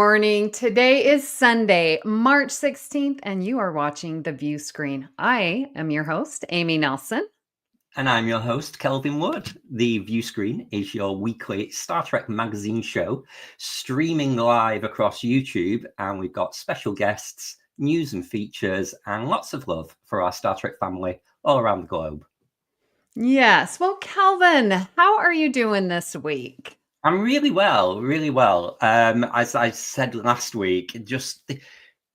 morning. Today is Sunday, March 16th, and you are watching the Viewscreen. I am your host, Amy Nelson. And I'm your host, Kelvin Wood. The Viewscreen is your weekly Star Trek magazine show, streaming live across YouTube. And we've got special guests, news and features, and lots of love for our Star Trek family all around the globe. Yes. Well, Kelvin, how are you doing this week? I'm really well, really well. As I said last week, just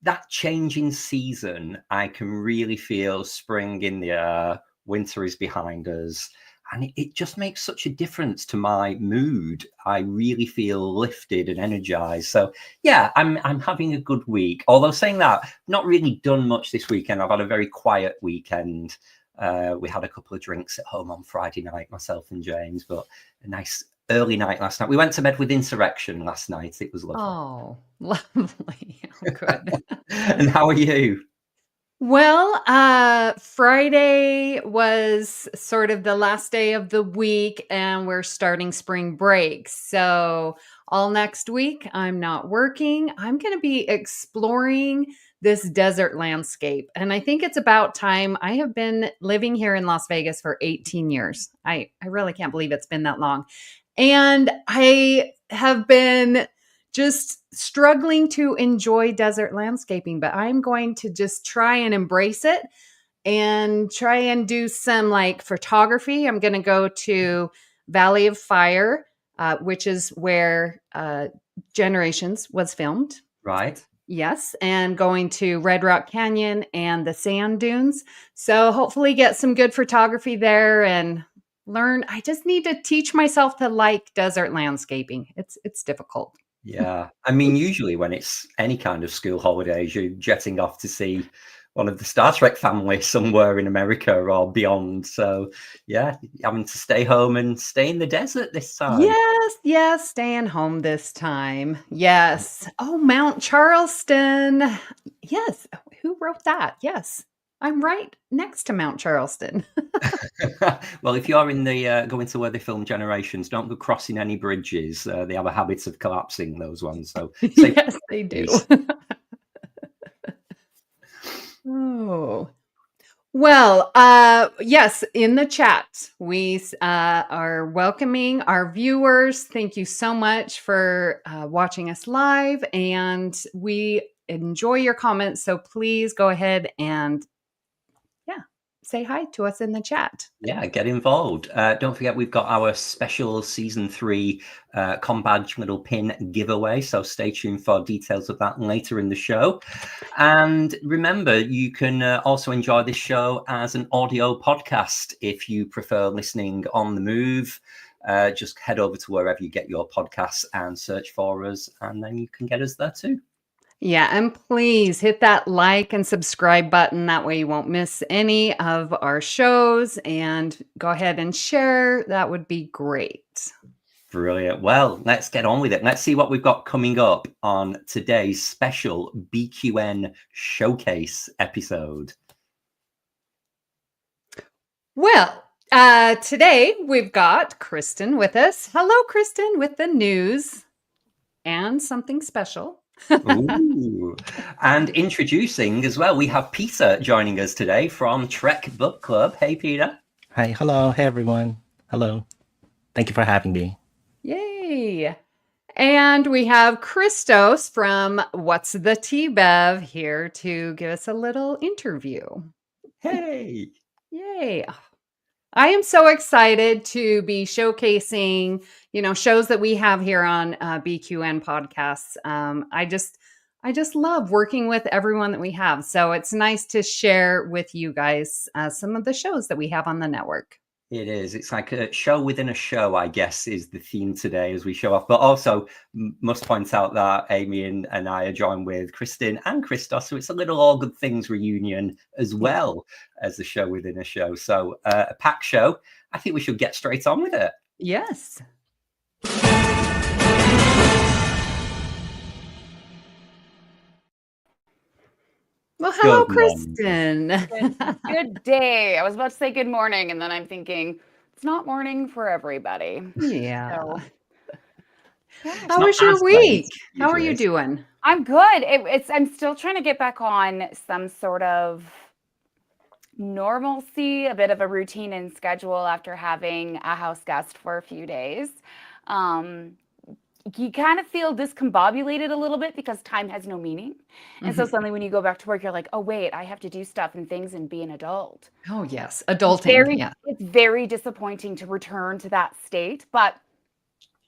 that changing season, I can really feel spring in the air, winter is behind us, and it just makes such a difference to my mood. I really feel lifted and energized. So yeah, I'm having a good week. Although saying that, not really done much this weekend. I've had a very quiet weekend. We had a couple of drinks at home on Friday night, myself and James, but a nice early night last night. We went to bed with Insurrection last night. It was lovely. Oh, lovely. Oh, good. And how are you? Well, Friday was sort of the last day of the week, and we're starting spring break. So all next week, I'm not working. I'm going to be exploring this desert landscape. And I think it's about time. I have been living here in Las Vegas for 18 years. I really can't believe it's been that long. And I have been just struggling to enjoy desert landscaping, but I'm going to just try and embrace it and try and do some like photography. I'm going to go to Valley of Fire, which is where Generations was filmed. Right. Yes, and going to Red Rock Canyon and the sand dunes. So hopefully get some good photography there and learn. I just need to teach myself to like desert landscaping. It's difficult. Yeah. I mean, usually when it's any kind of school holidays, you're jetting off to see one of the Star Trek family somewhere in America or beyond. So yeah, having to stay home and stay in the desert this time. Yes, staying home this time. Yes. Oh, Mount Charleston. Yes. Who wrote that? Yes. I'm right next to Mount Charleston. Well, if you're in the going to where they film Generations, don't go crossing any bridges. They have a habit of collapsing, those ones. So yes, they do. Oh. Well, yes, in the chat, we are welcoming our viewers. Thank you so much for watching us live, and we enjoy your comments. So please go ahead and say hi to us in the chat. Yeah, get involved. Don't forget, we've got our special season 3 badge little pin giveaway. So stay tuned for details of that later in the show. And remember, you can also enjoy this show as an audio podcast if you prefer listening on the move. Just head over to wherever you get your podcasts and search for us, and then you can get us there too. Yeah, and please hit that like and subscribe button. That way you won't miss any of our shows, and go ahead and share. That would be great. Brilliant. Well, let's get on with it. Let's see what we've got coming up on today's special BQN Showcase episode. Well, today we've got Kristin with us. Hello, Kristin, with the news and something special. Ooh. And introducing as well, we have Peter joining us today from Trek Book Club. Hey, Peter. Hi. Hello. Hey, everyone. Hello. Thank you for having me. Yay. And we have Christos from What's the Tea Bev here to give us a little interview. Hey. Yay. I am so excited to be showcasing, shows that we have here on BQN podcasts. I just love working with everyone that we have. So it's nice to share with you guys some of the shows that we have on the network. It is. It's like a show within a show, I guess, is the theme today as we show off. But also must point out that Amy and I are joined with Kristin and Christos. So it's a little All Good Things reunion as well as the show within a show. So a packed show. I think we should get straight on with it. Yes. Well, hello, Kristin. Good day. I was about to say good morning, and then I'm thinking it's not morning for everybody. Yeah. Yeah. How not was your as late, week? How are you usually. doing? I'm good. I'm still trying to get back on some sort of normalcy, a bit of a routine and schedule after having a house guest for a few days. Um, you kind of feel discombobulated a little bit because time has no meaning. And so Mhm. suddenly when you go back to work, you're like, oh, wait, I have to do stuff and things and be an adult. Oh, yes. It's Adulting. Yeah. it's very disappointing to return to that state, but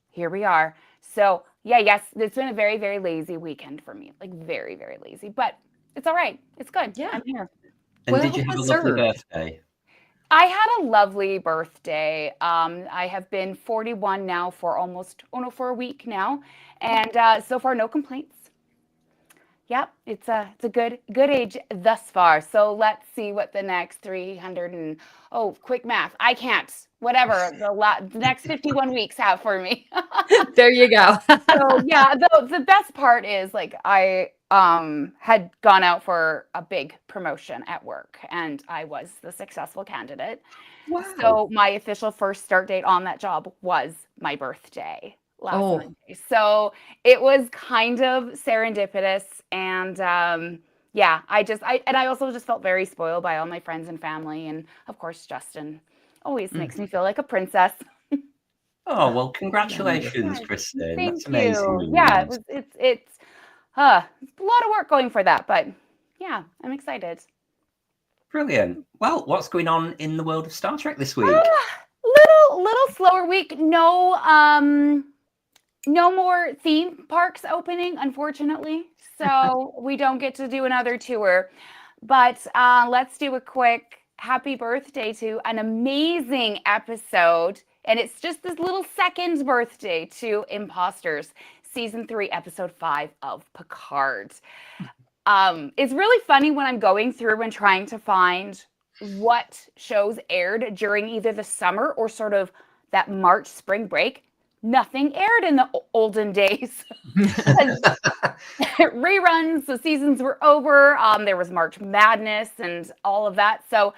here we are. So yeah, yes, it's been a very, very lazy weekend for me. Like very, very lazy, but it's all right. It's good. Yeah. I'm here. And did Well you have a lovely deserved. birthday? I had a lovely birthday. I have been 41 now for for a week now, and so far no complaints. Yep, it's a good age thus far. So let's see what the next 300 and quick math. I can't. Whatever the next 51 weeks have for me. There you go. So yeah, the best part is like I had gone out for a big promotion at work and I was the successful candidate. Wow. So my official first start date on that job was my birthday last Oh. Monday. So it was kind of serendipitous and yeah, I also just felt very spoiled by all my friends and family, and of course Justin always makes me feel like a princess. Oh, well, Yeah. congratulations, Yes, Kristin. thank That's amazing you. Yeah, news. it's a lot of work going for that, but yeah, I'm excited. Brilliant. Well, what's going on in the world of Star Trek this week? Little slower week. No more theme parks opening, unfortunately. So we don't get to do another tour. But let's do a quick happy birthday to an amazing episode. And it's just this little second birthday to Imposters, season 3, episode 5 of Picard. It's really funny when I'm going through and trying to find what shows aired during either the summer or sort of that March spring break. Nothing aired in the olden days. Reruns, the seasons were over. There was March Madness and all of that. So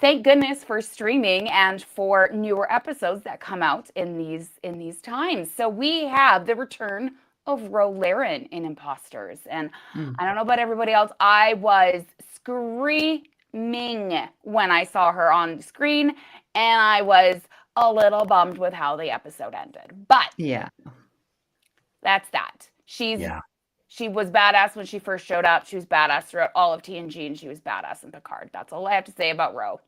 thank goodness for streaming and for newer episodes that come out in these times. So we have the return of Ro Laren in Imposters. And I don't know about everybody else, I was screaming when I saw her on screen, and I was a little bummed with how the episode ended. But Yeah. that's that. She was badass when she first showed up. She was badass throughout all of TNG, and she was badass in Picard. That's all I have to say about Ro.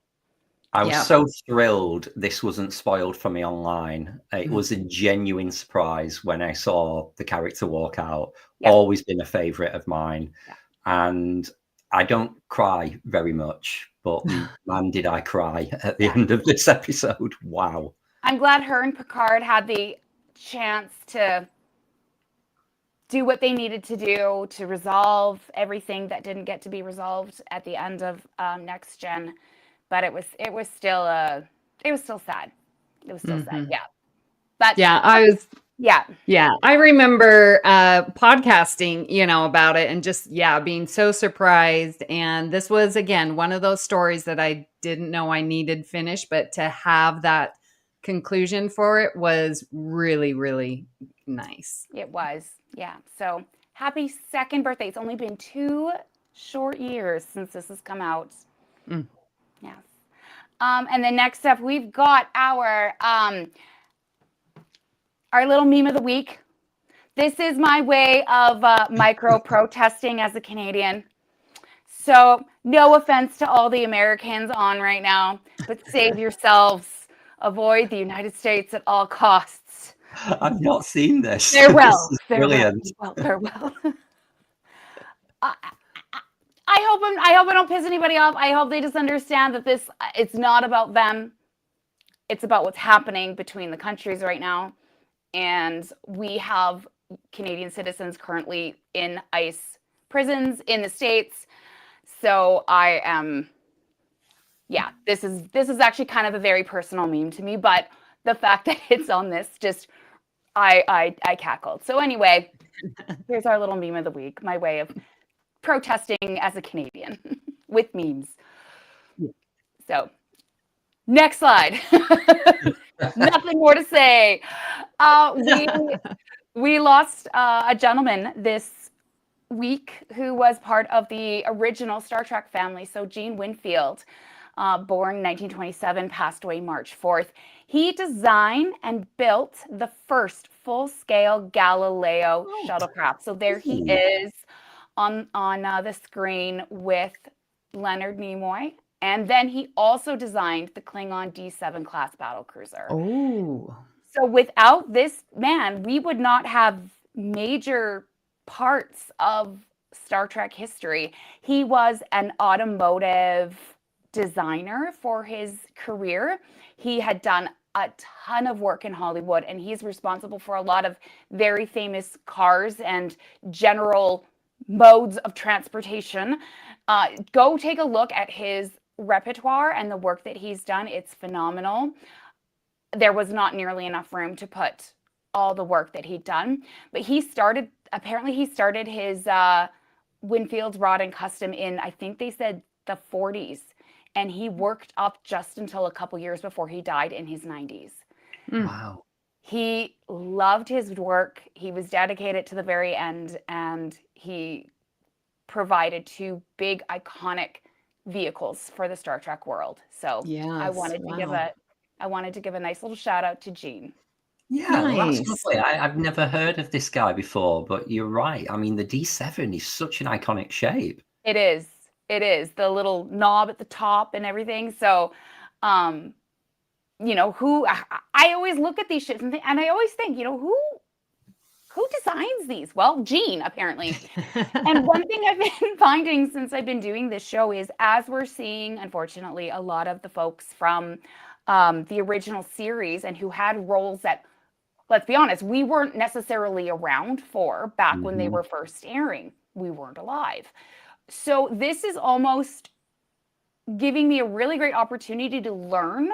I was Yeah. so thrilled this wasn't spoiled for me online. It was a genuine surprise when I saw the character walk out. Yeah. Always been a favorite of mine. Yeah. And I don't cry very much, but man, did I cry at the end of this episode. Wow. I'm glad her and Picard had the chance to do what they needed to do to resolve everything that didn't get to be resolved at the end of Next Gen. But it was still sad. It was still sad. Yeah. But Yeah, I remember podcasting, about it and just being so surprised. And this was again one of those stories that I didn't know I needed finished, but to have that conclusion for it was really, really nice. It was, yeah. So happy second birthday. It's only been 2 short years since this has come out. Yes. And then next up, we've got our little meme of the week. This is my way of micro protesting as a Canadian. So no offense to all the Americans on right now, but save yourselves. Avoid the United States at all costs. I've not seen this. Farewell. This is brilliant. Farewell. I hope I don't piss anybody off. I hope they just understand that it's not about them. It's about what's happening between the countries right now. And we have Canadian citizens currently in ICE prisons in the States. So I am, this is actually kind of a very personal meme to me, but the fact that it's on this just, I cackled. So anyway, here's our little meme of the week, my way of protesting as a Canadian with memes. So next slide. Nothing more to say. We lost a gentleman this week who was part of the original Star Trek family. So Gene Winfield, born 1927, passed away March 4th. He designed and built the first full-scale Galileo shuttlecraft. So there he is on the screen with Leonard Nimoy. And then he also designed the Klingon D7 class battlecruiser. Oh. So without this man, we would not have major parts of Star Trek history. He was an automotive designer for his career. He had done a ton of work in Hollywood, and he's responsible for a lot of very famous cars and general modes of transportation. Go take a look at his repertoire and the work that he's done. It's phenomenal. There was not nearly enough room to put all the work that he'd done, but apparently he started his Winfield Rod and Custom in, I think they said the 40s, and he worked up just until a couple years before he died in his 90s. Wow. He loved his work. He was dedicated to the very end, and he provided two big iconic vehicles for the Star Trek world. So I wanted to give a nice little shout out to Gene. Yeah, well, that's lovely. I've never heard of this guy before, but you're right. I mean, the D7 is such an iconic shape. It is. It is. The little knob at the top and everything. So, you know, I always look at these ships and I always think, you know, who designs these? Well, Gene, apparently. And one thing I've been finding since I've been doing this show is, as we're seeing, unfortunately, a lot of the folks from the original series and who had roles that, let's be honest, we weren't necessarily around for back when they were first airing. We weren't alive. So this is almost giving me a really great opportunity to learn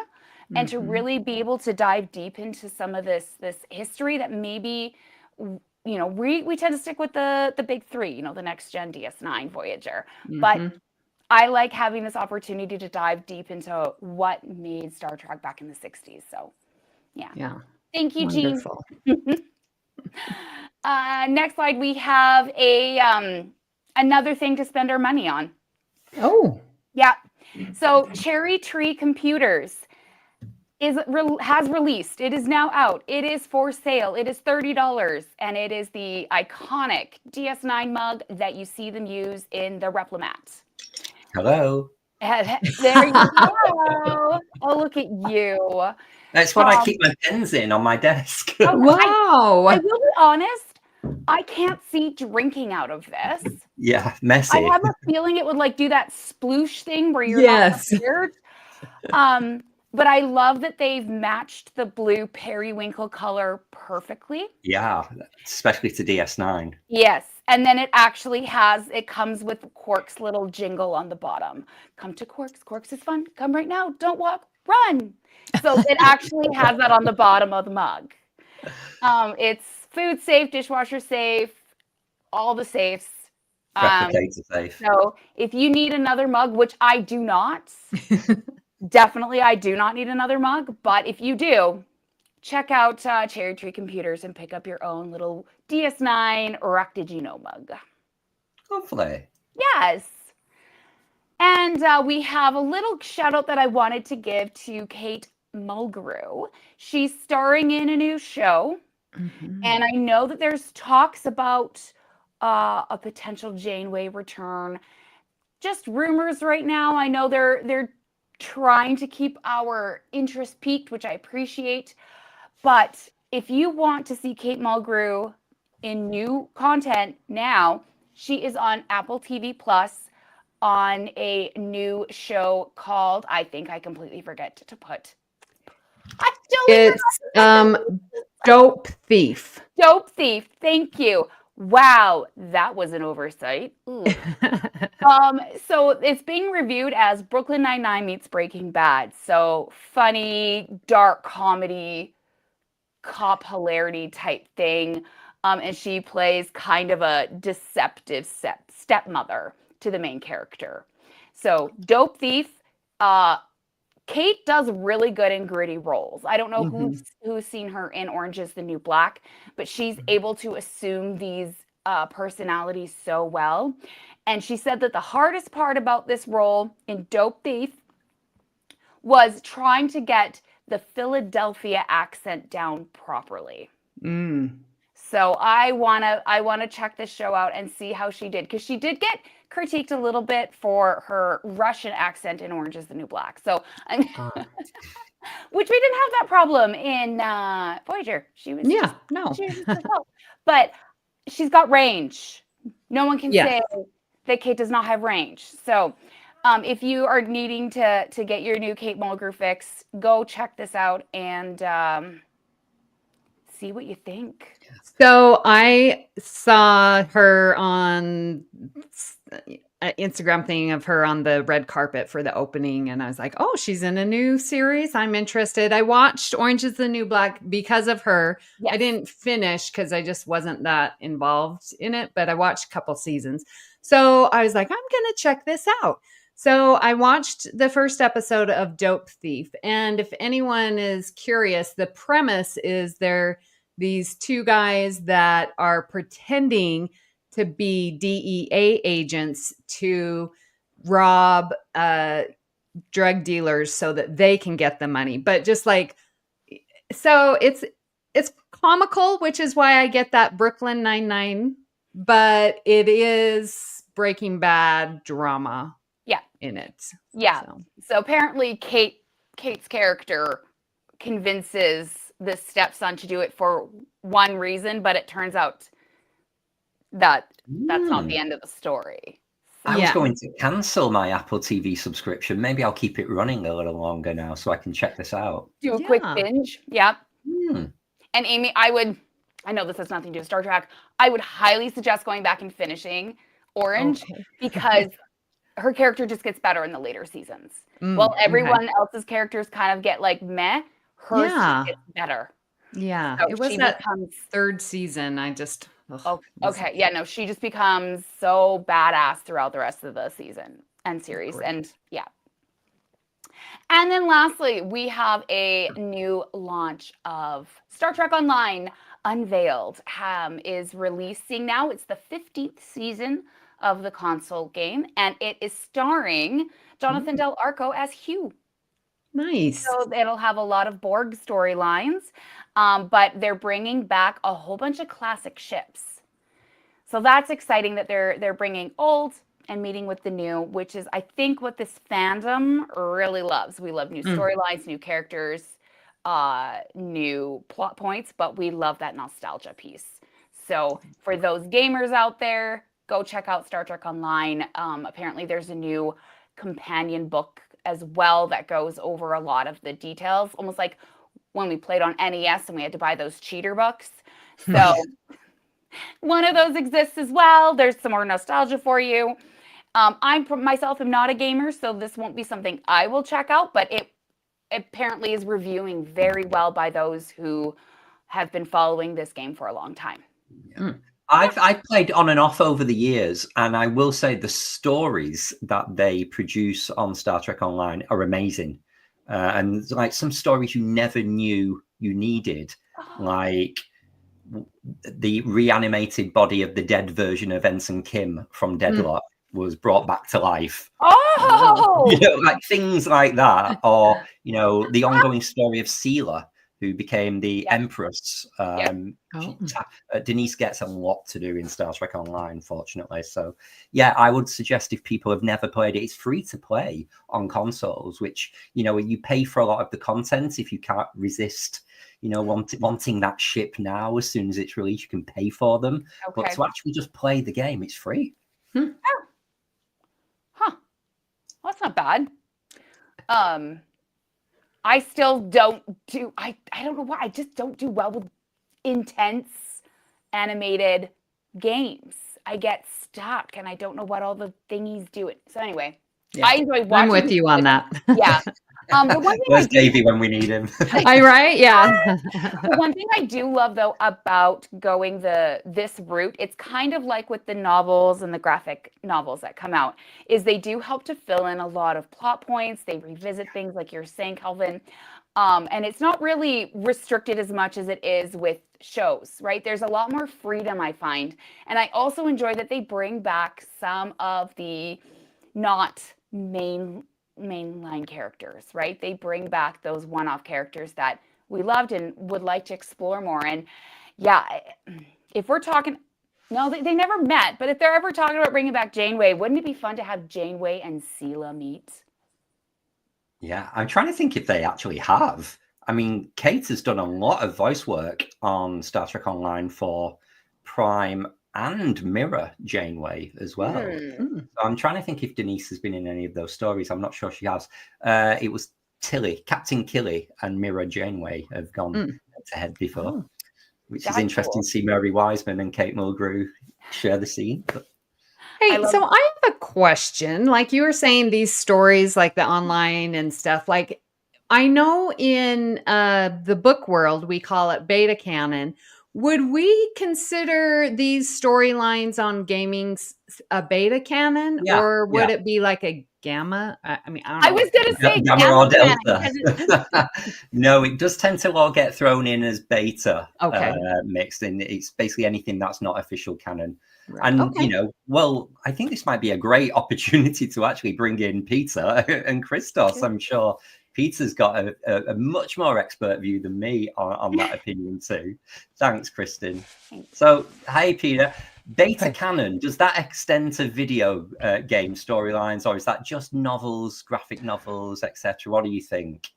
and to really be able to dive deep into some of this history that maybe, you know, we tend to stick with the big three, you know, the Next Gen, DS9, Voyager. But I like having this opportunity to dive deep into what made Star Trek back in the 60s. So, yeah. Thank you, Wonderful. Gene. Next slide, we have another thing to spend our money on. Oh. Yeah. So Cherry Tree Computers has released. It is now out. It is for sale. It is $30, and it is the iconic DS9 mug that you see them use in the Replimat. Hello. There you go. Oh, look at you. That's what I keep my pens in on my desk. Wow. I will be honest, I can't see drinking out of this. Yeah, messy. I have a feeling it would like do that sploosh thing where you're not prepared. But I love that they've matched the blue periwinkle color perfectly. Yeah, especially to DS9. Yes. And then it comes with Quark's little jingle on the bottom. Come to Quark's. Quark's is fun. Come right now. Don't walk, run. So it actually has that on the bottom of the mug. It's food safe, dishwasher safe, all the safes. Replicator safe. So if you need another mug, which I do not, definitely I do not need another mug. But if you do, check out Cherry Tree Computers and pick up your own little DS9 Rock Did You Know mug. Lovely. Yes. And we have a little shout out that I wanted to give to Kate Mulgrew. She's starring in a new show. And I know that there's talks about a potential Janeway return. Just rumors right now. I know they're trying to keep our interest peaked, which I appreciate. But if you want to see Kate Mulgrew in new content now, she is on Apple TV Plus on a new show called, I think I completely forget to put. It's Dope Thief. Dope Thief. Thank you. Wow, that was an oversight. So it's being reviewed as Brooklyn Nine-Nine meets Breaking Bad. So funny, dark comedy, cop hilarity type thing. And she plays kind of a deceptive stepmother to the main character. So Dope Thief, Kate does really good in gritty roles. I don't know Mhm. who's seen her in Orange is the New Black, but she's able to assume these personalities so well. And she said that the hardest part about this role in Dope Thief was trying to get the Philadelphia accent down properly. Mm. So I wanna check this show out and see how she did, because she did get critiqued a little bit for her Russian accent in Orange is the New Black. So which we didn't have that problem in Voyager. She was Yeah, no. she was just herself. But she's got range. No one can Yes. say that Kate does not have range. So if you are needing to get your new Kate Mulgrew fix, go check this out and see what you think. So I saw her on an Instagram thing of her on the red carpet for the opening, and I was like, oh, she's in a new series. I'm interested. I watched Orange is the New Black because of her. Yes. I didn't finish because I just wasn't that involved in it, but I watched a couple seasons. So I was like, I'm going to check this out. So I watched the first episode of Dope Thief. And if anyone is curious, the premise is these two guys that are pretending to be DEA agents to rob drug dealers so that they can get the money. But just like, so it's comical, which is why I get that Brooklyn Nine-Nine, but it is Breaking Bad drama. Yeah. In it. Yeah. So apparently Kate's character convinces the stepson to do it for one reason, but it turns out that that's not the end of the story. I was going to cancel my Apple TV subscription. Maybe I'll keep it running a little longer now so I can check this out. Do a quick binge. Yep. And Amy, I know this has nothing to do with Star Trek. I would highly suggest going back and finishing Orange because her character just gets better in the later seasons. While everyone else's characters kind of get like meh, hers gets better. Yeah. So it was that third season. I just yeah, no, she just becomes so badass throughout the rest of the season and series. And yeah. And then lastly, we have a new launch of Star Trek Online Unveiled. Is releasing now. It's the 15th season of the console game, and it is starring Jonathan Del Arco as Hugh. Nice. So it'll have a lot of Borg storylines, but they're bringing back a whole bunch of classic ships. So that's exciting that they're bringing old and meeting with the new, which is, I think, what this fandom really loves. We love new storylines, new characters, new plot points, but we love that nostalgia piece. So for those gamers out there, go check out Star Trek Online. Apparently there's a new companion book as well that goes over a lot of the details, almost like when we played on NES and we had to buy those cheater books. So one of those exists as well. There's some more nostalgia for you. I myself am not a gamer, so this won't be something I will check out, but it apparently is reviewing very well by those who have been following this game for a long time. I've played on and off over the years, and I will say the stories that they produce on Star Trek Online are amazing. And like some stories you never knew you needed, like the reanimated body of the dead version of Ensign Kim from Deadlock was brought back to life. Like things like that, or the ongoing story of Seela, who became the Empress. Denise gets a lot to do in Star Trek Online, fortunately. So, yeah, I would suggest if people have never played it, it's free to play on consoles, which, you pay for a lot of the content. If you can't resist, wanting that ship now, as soon as it's released, you can pay for them. But to actually just play the game, it's free. Well, that's not bad. I still don't do, I don't know why, I just don't do well with intense animated games. I get stuck and I don't know what all the thingies do. So anyway, I enjoy watching. I'm with you on that. The one thing Where's Davey when we need him? Right? Yeah. The one thing I do love though about going this route, it's kind of like with the novels and the graphic novels that come out, is they do help to fill in a lot of plot points. They revisit things like you're saying, Kelvin. And it's not really restricted as much as it is with shows, right? There's a lot more freedom, I find. And I also enjoy that they bring back some of the not mainline characters, right? They bring back those one-off characters that we loved and would like to explore more. And yeah, if we're talking, no, they never met, but if they're ever talking about bringing back Janeway, wouldn't it be fun to have Janeway and Sela meet? Yeah, I'm trying to think if they actually have. I mean, Kate has done a lot of voice work on Star Trek Online for Prime and Mirror Janeway as well. So I'm trying to think if Denise has been in any of those stories. I'm not sure she has. It was Tilly, Captain Killy, and Mirror Janeway have gone head-to-head before, which is interesting to see Mary Wiseman and Kate Mulgrew share the scene. But... Hey, so I have a question. Like you were saying, these stories, like the online and stuff, like I know in the book world, we call it beta canon. Would we consider these storylines on gaming a beta canon, or would it be like a gamma? I mean, I don't know. I was going to say gamma or delta. No, it does tend to all get thrown in as beta mixed in. It's basically anything that's not official canon. Right. And, you know, well, I think this might be a great opportunity to actually bring in Peter and Christos. I'm sure Peter's got a much more expert view than me on that opinion too. Thanks, Kristin. So, hey, Peter. Beta canon, does that extend to video game storylines, or is that just novels, graphic novels, etc.? What do you think?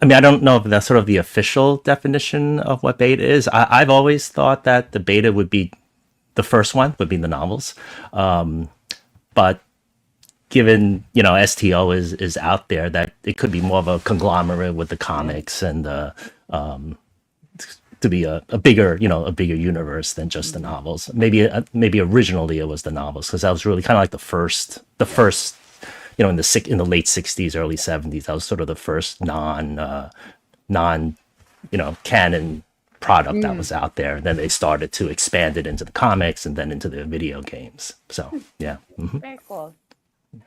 I don't know if that's sort of the official definition of what beta is. I've always thought that the beta would be the first one, would be the novels. But given, you know, STO is out there, that it could be more of a conglomerate with the comics and to be a bigger universe than just the novels. Maybe originally it was the novels, because that was really kind of like the first. You know, in the late 60s, early 70s, that was sort of the first non canon product that was out there. And then they started to expand it into the comics and then into the video games. So, yeah. Mm-hmm. Very cool.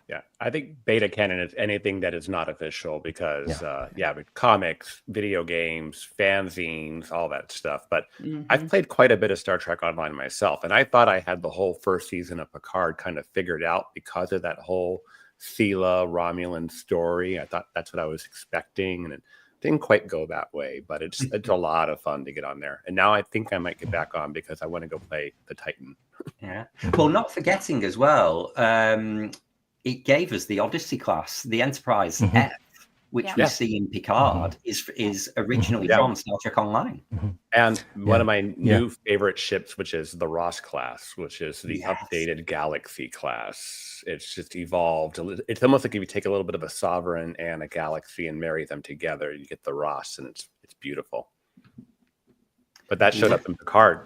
Yeah, I think beta canon is anything that is not official, because with comics, video games, fanzines, all that stuff. But I've played quite a bit of Star Trek Online myself, and I thought I had the whole first season of Picard kind of figured out because of that whole Sela Romulan story. I thought that's what I was expecting, and it didn't quite go that way, but it's a lot of fun to get on there. And now I think I might get back on because I want to go play the Titan. Yeah. Well, not forgetting as well, it gave us the Odyssey class, the Enterprise F, which we see in Picard, is originally from Star Trek Online. And one of my new favorite ships, which is the Ross class, which is the updated Galaxy class. It's just evolved. It's almost like if you take a little bit of a Sovereign and a Galaxy and marry them together, you get the Ross, and it's beautiful. But that showed up in Picard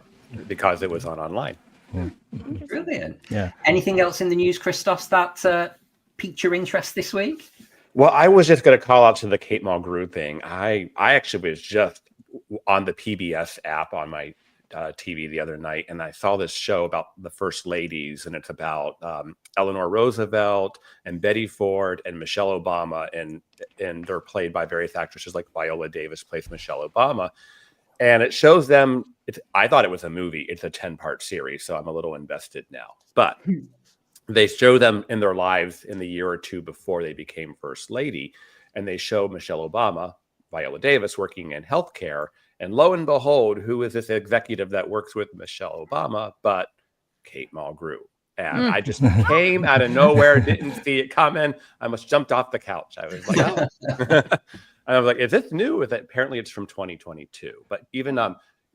because it was on online. Brilliant. Yeah. Anything else in the news, Christos, that piqued your interest this week? Well, I was just going to call out to the Kate Mulgrew thing. I actually was just on the PBS app on my TV the other night, and I saw this show about the First Ladies, and it's about Eleanor Roosevelt and Betty Ford and Michelle Obama, and they're played by various actresses, like Viola Davis plays Michelle Obama. And it shows them, I thought it was a movie. It's a 10-part series, so I'm a little invested now. But they show them in their lives in the year or two before they became First Lady. And they show Michelle Obama, Viola Davis, working in healthcare. And lo and behold, who is this executive that works with Michelle Obama but Kate Mulgrew? And I just came out of nowhere, didn't see it coming. I almost jumped off the couch. I was like, oh. And I was like, is this new? Apparently it's from 2022. But even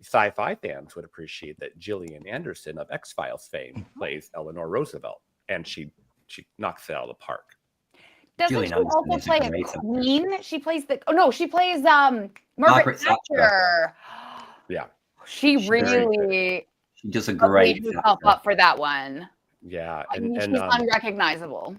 sci-fi fans would appreciate that Gillian Anderson of X-Files fame plays Eleanor Roosevelt. And she knocks it out of the park. Doesn't she also play a queen? She plays Margaret Thatcher. Yeah. She does a great herself up for that one. Yeah. And she's unrecognizable.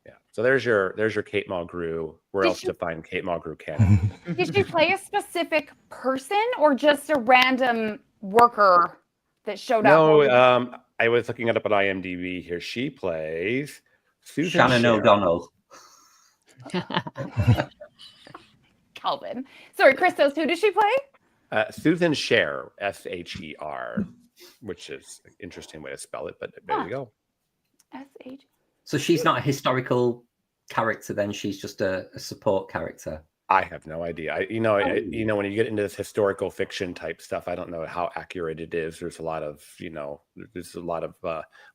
Yeah. So there's your Kate Mulgrew. Where Did else she- to find Kate Mulgrew canon? Did she play a specific person or just a random worker that showed up? No, I was looking it up on IMDb here. She plays Susan Shannon Scher. O'Donnell. Kelvin. Sorry, Christos, who does she play? Susan Scher, Sher, which is an interesting way to spell it, but there you go. S-H. So she's not a historical character then, she's just a support character. I have no idea. You know, when you get into this historical fiction type stuff, I don't know how accurate it is. There's a lot of,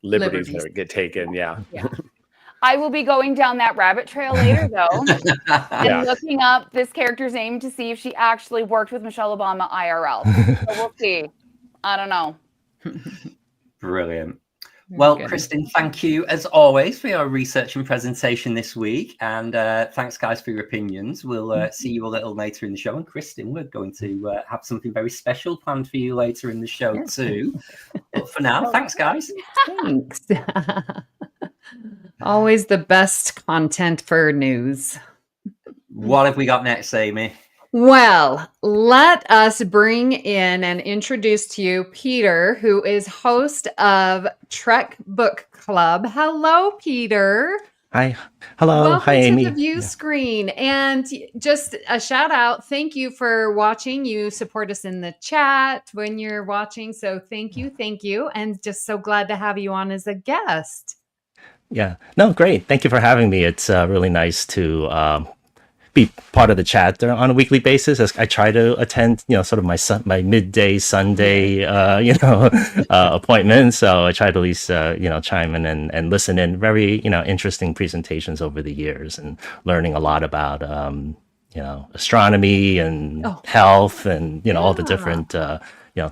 liberties that get taken. Yeah. I will be going down that rabbit trail later, though, and looking up this character's name to see if she actually worked with Michelle Obama IRL. So we'll see. I don't know. Brilliant. Well, Kristin, thank you as always for your research and presentation this week. And thanks, guys, for your opinions. We'll see you a little later in the show. And Kristin, we're going to have something very special planned for you later in the show, too. But for now, thanks, guys. Thanks. Always the best content for news. What have we got next, Amy? Well, let us bring in and introduce to you Peter, who is host of Trek Book Club. Hello, Peter. Hi. Hello. Welcome Hi, Amy. to the Viewscreen. And just a shout out. Thank you for watching. You support us in the chat when you're watching. So thank you. Thank you. And just so glad to have you on as a guest. Yeah. No, great. Thank you for having me. It's really nice to be part of the chat on a weekly basis. As I try to attend, sort of my midday Sunday, appointments. So I try to at least, chime in and listen in. Very, interesting presentations over the years, and learning a lot about, astronomy and health and, all the different,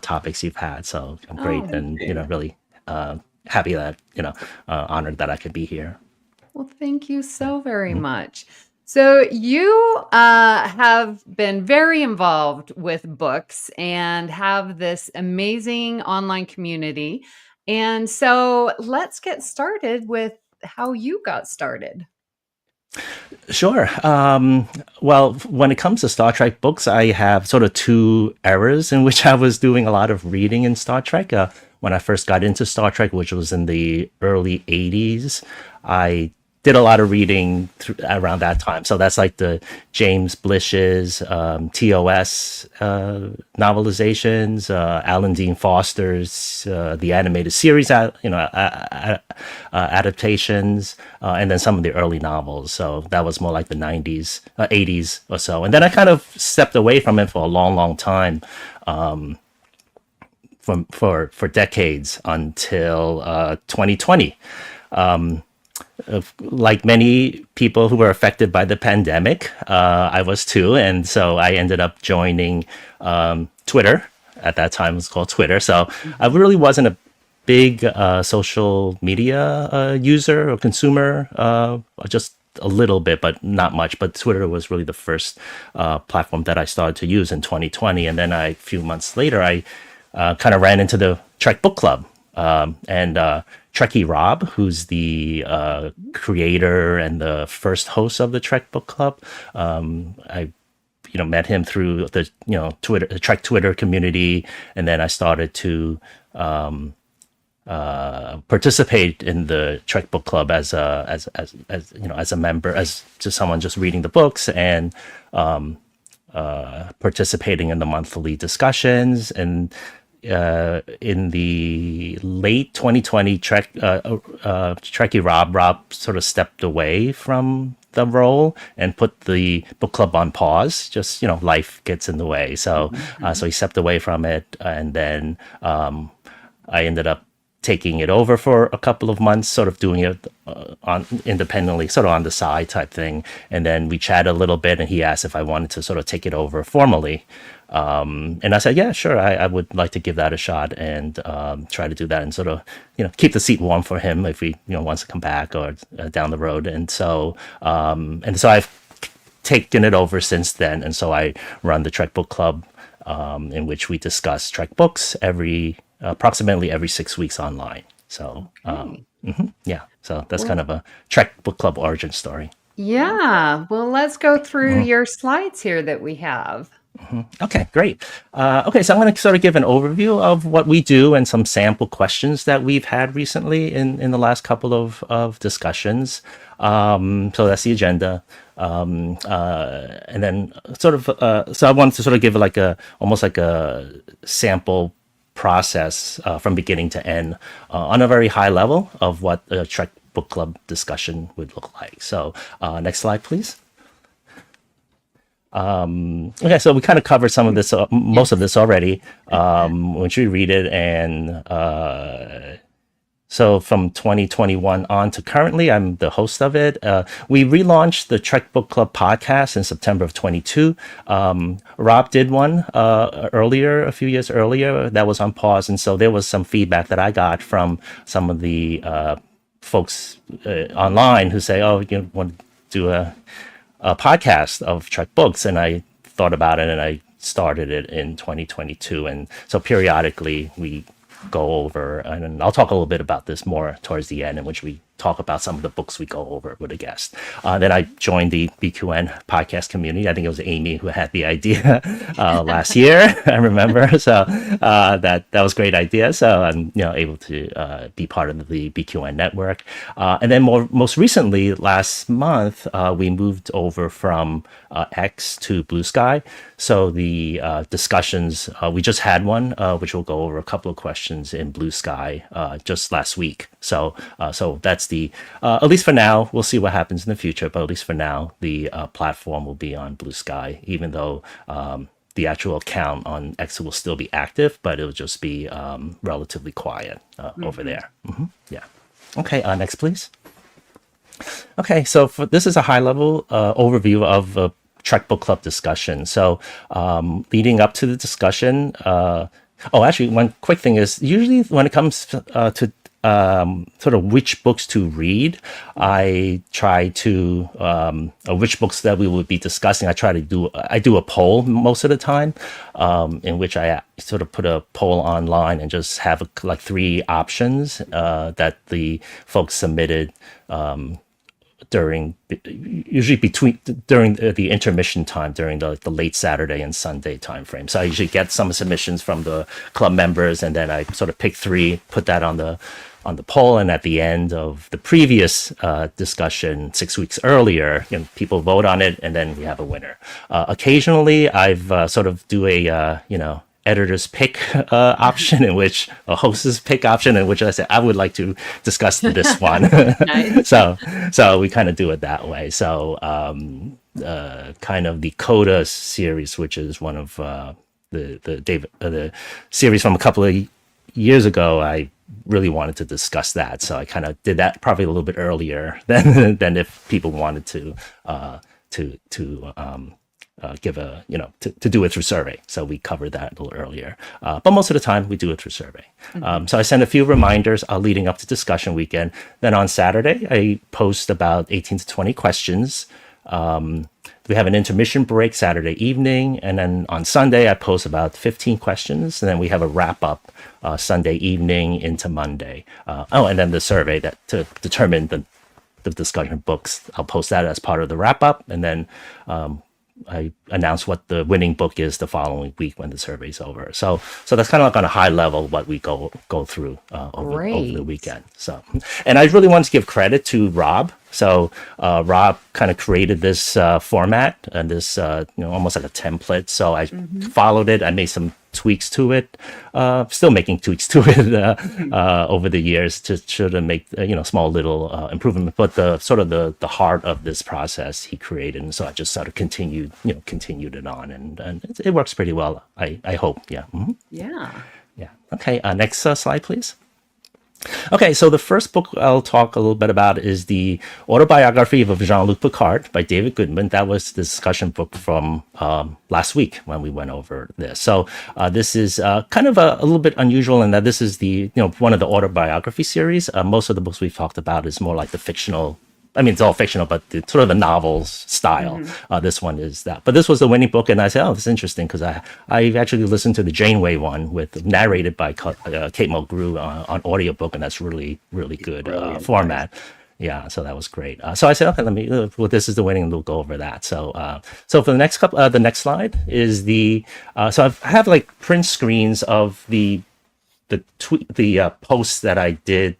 topics you've had. So I'm great and, really happy that, honored that I could be here. Well, thank you so very much. So you have been very involved with books and have this amazing online community. And so let's get started with how you got started. Sure. Well, when it comes to Star Trek books, I have sort of two eras in which I was doing a lot of reading in Star Trek. When I first got into Star Trek, which was in the early 80s, I did a lot of reading around that time. So that's like the James Blish's TOS novelizations, Alan Dean Foster's the animated series, adaptations, and then some of the early novels. So that was more like the 90s, 80s or so. And then I kind of stepped away from it for a long, long time. For decades until 2020. Like many people who were affected by the pandemic, I was too. And so I ended up joining Twitter. At that time, it was called Twitter. So I really wasn't a big social media user or consumer, just a little bit, but not much. But Twitter was really the first platform that I started to use in 2020. And then a few months later, I kind of ran into the Trek Book Club. And Trekkie Rob, who's the creator and the first host of the Trek Book Club, I met him through the Twitter, the Trek Twitter community, and then I started to participate in the Trek Book Club as a member, as just someone just reading the books and participating in the monthly discussions. And in the late 2020, Trekkie Rob sort of stepped away from the role and put the book club on pause. Just, life gets in the way. So so he stepped away from it. And then I ended up taking it over for a couple of months, sort of doing it independently, sort of on the side type thing. And then we chatted a little bit, and he asked if I wanted to sort of take it over formally. And I said, yeah, sure, I would like to give that a shot and try to do that and sort of, keep the seat warm for him if he, wants to come back or down the road. And so I've taken it over since then. And so I run the Trek Book Club, in which we discuss Trek books approximately every 6 weeks online. So, yeah. So that's kind of a Trek Book Club origin story. Yeah. Well, let's go through your slides here that we have. Okay, great. Okay, so I'm going to sort of give an overview of what we do and some sample questions that we've had recently in the last couple of discussions. So that's the agenda. And then sort of, so I wanted to sort of give like almost like a sample process from beginning to end on a very high level of what a Trek Book Club discussion would look like. So next slide, please. Okay, so we kind of covered some of this, most of this already, once you read it. And so from 2021 on to currently, I'm the host of it. We relaunched the Trek Book Club podcast in September of 22. Rob did one earlier, a few years earlier, that was on pause. And so there was some feedback that I got from some of the folks online who say, oh, you want to do a podcast of Trek books, and I thought about it and I started it in 2022. And so periodically we go over, and I'll talk a little bit about this more towards the end, in which we talk about some of the books we go over with a guest. Then I joined the BQN podcast community. I think it was Amy who had the idea last year. I remember. So that was a great idea. So I'm able to be part of the BQN network. And then most recently, last month, we moved over from X to Bluesky. So the discussions, we just had one, which we'll go over a couple of questions in Bluesky just last week. So that's the at least for now. We'll see what happens in the future, but at least for now, the platform will be on Bluesky, even though the actual account on X will still be active, but it'll just be relatively quiet over there. Yeah. Okay. Next, please. Okay. So this is a high-level overview of Trek Book Club discussion. So leading up to the discussion. Actually, one quick thing is usually when it comes to sort of which books to read, I try to which books that we would be discussing. I do a poll most of the time, in which I sort of put a poll online and just have like 3 options that the folks submitted during the intermission time, during the late Saturday and Sunday time frame. So I usually get some submissions from the club members, and then I sort of pick 3, put that on the poll, and at the end of the previous discussion 6 weeks earlier, people vote on it, and then we have a winner. Occasionally, I've sort of do a editor's pick option, in which a host's pick option, in which I say I would like to discuss this one. Nice. So we kind of do it that way. So kind of the Coda series, which is one of the series from a couple of years ago, I really wanted to discuss that. So I kind of did that probably a little bit earlier than if people wanted to give a, to do it through survey. So we covered that a little earlier. But most of the time we do it through survey. So I send a few reminders leading up to discussion weekend. Then on Saturday, I post about 18 to 20 questions. We have an intermission break Saturday evening. And then on Sunday, I post about 15 questions. And then we have a wrap up Sunday evening into Monday. And then the survey that to determine the discussion books, I'll post that as part of the wrap up. And then I announce what the winning book is the following week when the survey's over. So that's kind of like on a high level what we go through over the weekend. So, and I really want to give credit to Rob. So Rob kind of created this format and this almost like a template. So I followed it. I made some tweaks to it. Still making tweaks to it over the years to try to make small little improvement. But the sort of the heart of this process he created, and so I just sort of continued it on, and it works pretty well. I hope. Yeah. Yeah. Okay. Next slide, please. Okay, so the first book I'll talk a little bit about is the Autobiography of Jean-Luc Picard by David Goodman. That was the discussion book from last week when we went over this. So this is kind of a little bit unusual in that this is the one of the autobiography series. Most of the books we've talked about is more like the fictional. I mean, it's all fictional, but sort of the novels style. This one is that. But this was the winning book, and I said, "Oh, this is interesting," because I actually listened to the Janeway one narrated by Kate Mulgrew on audiobook, and that's really, really good format. Yeah, so that was great. So I said, okay, well, this is the winning, and we'll go over that. So, so for the next couple, the next slide is so I have like print screens of the posts that I did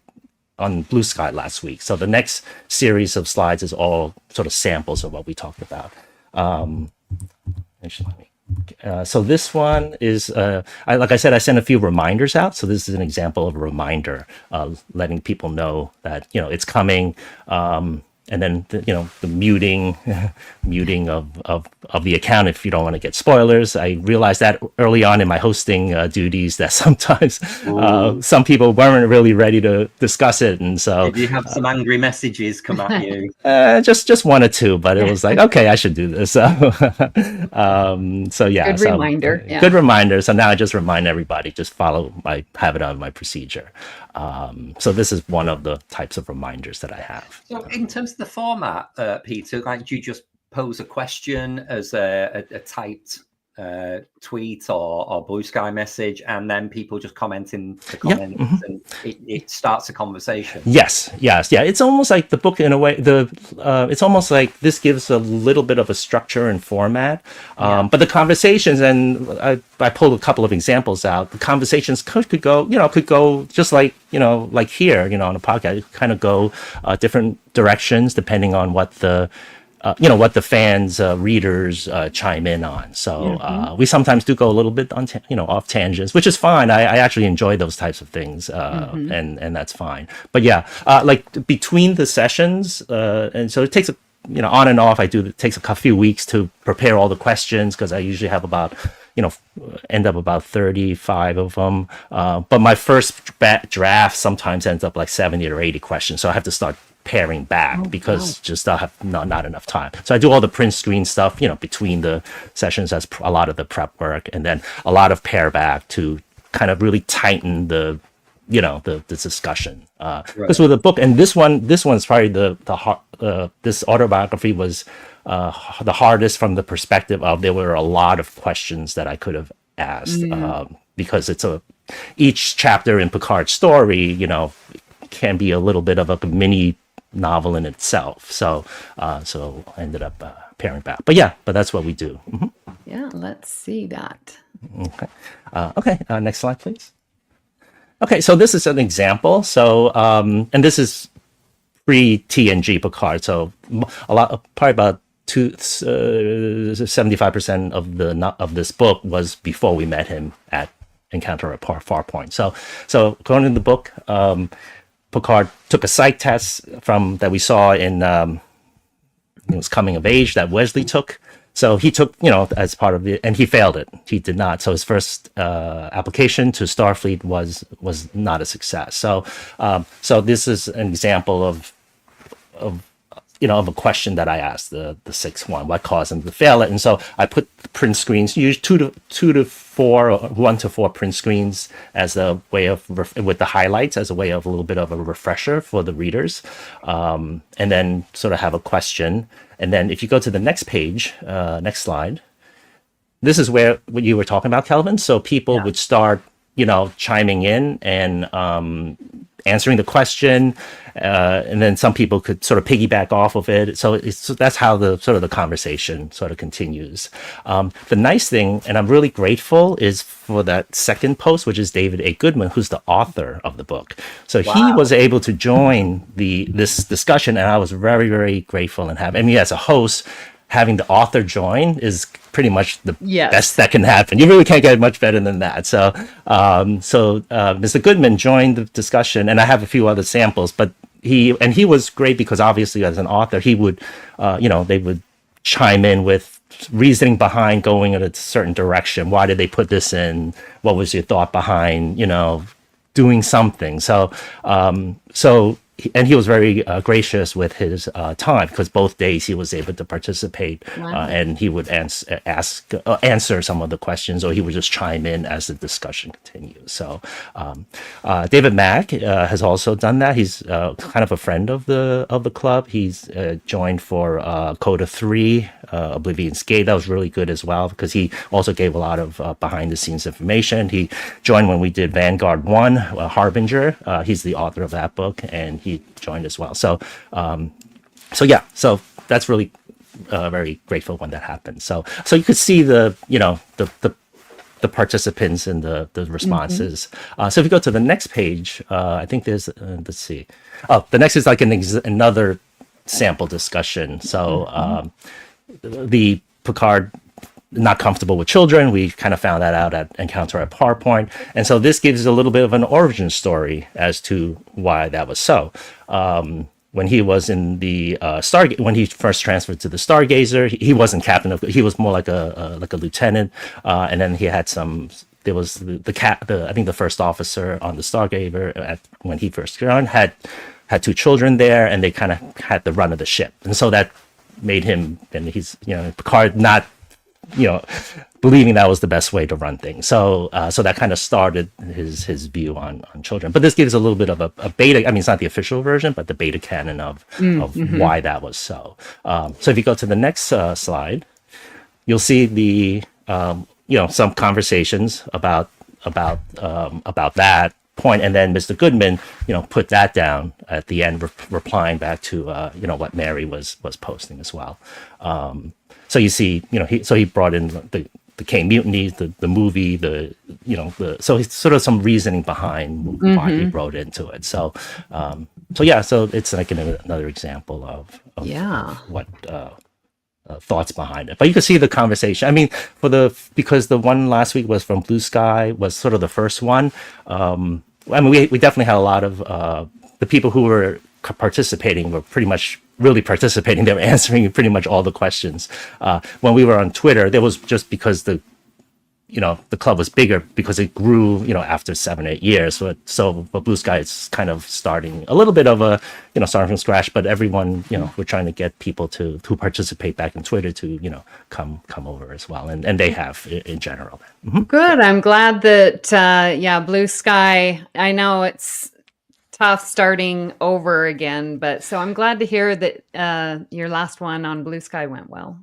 on Bluesky last week. So the next series of slides is all sort of samples of what we talked about. So this one is, like I said, I sent a few reminders out. So this is an example of a reminder, letting people know that, it's coming. And then, the muting of the account if you don't want to get spoilers. I realized that early on in my hosting duties that sometimes some people weren't really ready to discuss it, and so did you have some angry messages come at you? Just one or two, but it was like, okay, I should do this. So yeah, good reminder. Yeah. Good reminder. So now I just remind everybody, just have it on my procedure. So this is one of the types of reminders that I have. So in terms of the format, Peter, like, do you just pose a question as a typed tweet or Bluesky message, and then people just comment in the comments, and it starts a conversation? Yes. It's almost like the book in a way. It's almost like this gives a little bit of a structure and format, but the conversations, and I pulled a couple of examples out. The conversations could go just like like here, on a podcast, kind of go different directions depending on what the what the fans, readers chime in on. So we sometimes do go a little bit on, off tangents, which is fine. I actually enjoy those types of things, and that's fine. But yeah, like between the sessions, and so it takes on and off. It takes a few weeks to prepare all the questions, because I usually have about end up about 35 of them. But my first draft sometimes ends up like 70 or 80 questions. So I have to start paring back because just I have not enough time. So I do all the print screen stuff, between the sessions. That's a lot of the prep work, and then a lot of pare back to kind of really tighten the discussion. Because with the book, and this one's probably this autobiography was the hardest from the perspective of there were a lot of questions that I could have asked, because each chapter in Picard's story, can be a little bit of a mini novel in itself. So I ended up paring back. But that's what we do. Yeah, let's see that. Okay. Next slide, please. Okay, so this is an example. So and this is pre-TNG Picard. So probably about 75% of this book was before we met him at Encounter at Farpoint. So according to the book, Picard took a psych test that we saw in it was Coming of Age that Wesley took. So he took, as part of it, and he failed it. He did not. So his first application to Starfleet was not a success. So this is an example of a question that I asked the sixth one, what caused him to fail it. And so I put the print screens, use 2 to 4, or 1 to 4 print screens as a way of, with the highlights, as a way of a little bit of a refresher for the readers. And then sort of have a question. And then if you go to the next page, next slide, this is what you were talking about, Kelvin. So people would start, chiming in and answering the question, and then some people could sort of piggyback off of it. So that's how the conversation sort of continues. The nice thing, and I'm really grateful, is for that second post, which is David A. Goodman, who's the author of the book. So he was able to join this discussion, and I was very, very grateful and happy. I mean, as a host, having the author join is pretty much the best that can happen. You really can't get much better than that. So, Mr. Goodman joined the discussion, and I have a few other samples, but he was great because obviously as an author, he would, they would chime in with reasoning behind going in a certain direction. Why did they put this in? What was your thought behind, doing something? And he was very gracious with his time, because both days he was able to participate, and he would answer some of the questions, or he would just chime in as the discussion continues. So David Mack has also done that. He's kind of a friend of the club. He's joined for Coda 3, Oblivion's Gate. That was really good as well, because he also gave a lot of behind the scenes information. He joined when we did Vanguard 1, Harbinger. He's the author of that book, and he joined as well. So yeah, so that's really very grateful when that happened. So you could see the participants and the responses. So if you go to the next page, I think there's let's see. Oh, the next is like another sample discussion. So the Picard not comfortable with children. We kind of found that out at Encounter at Farpoint. And so this gives a little bit of an origin story as to why that was so. When he was in the when he first transferred to the Stargazer, he wasn't captain of, he was more like a lieutenant. And then he had there was I think the first officer on the Stargazer when he first joined had 2 children there, and they kind of had the run of the ship. And so that made him, and he's, Picard not, believing that was the best way to run things. So that kind of started his view on children. But this gives a little bit of a beta. I mean, it's not the official version, but the beta canon of why that was so. So if you go to the next slide, you'll see the some conversations about that point, and then Mr. Goodman, put that down at the end, replying back to what Mary was posting as well. So you see, he brought in the K Mutiny, the movie, so it's sort of some reasoning behind why he wrote into it. So yeah, so it's like another example of what thoughts behind it. But you can see the conversation. I mean, because the one last week was from Bluesky, was sort of the first one. I mean, we definitely had a lot of the people who were participating were pretty much really participating. They were answering pretty much all the questions. When we were on Twitter, there was just because the club was bigger because it grew, after 7 or 8 years. But Bluesky is kind of starting a little bit of a, starting from scratch. But everyone, we're trying to get people who participate back in Twitter to, come over as well, and they have in general. Mm-hmm. Good. I'm glad that Bluesky. I know it's tough starting over again, but so I'm glad to hear that your last one on Bluesky went well.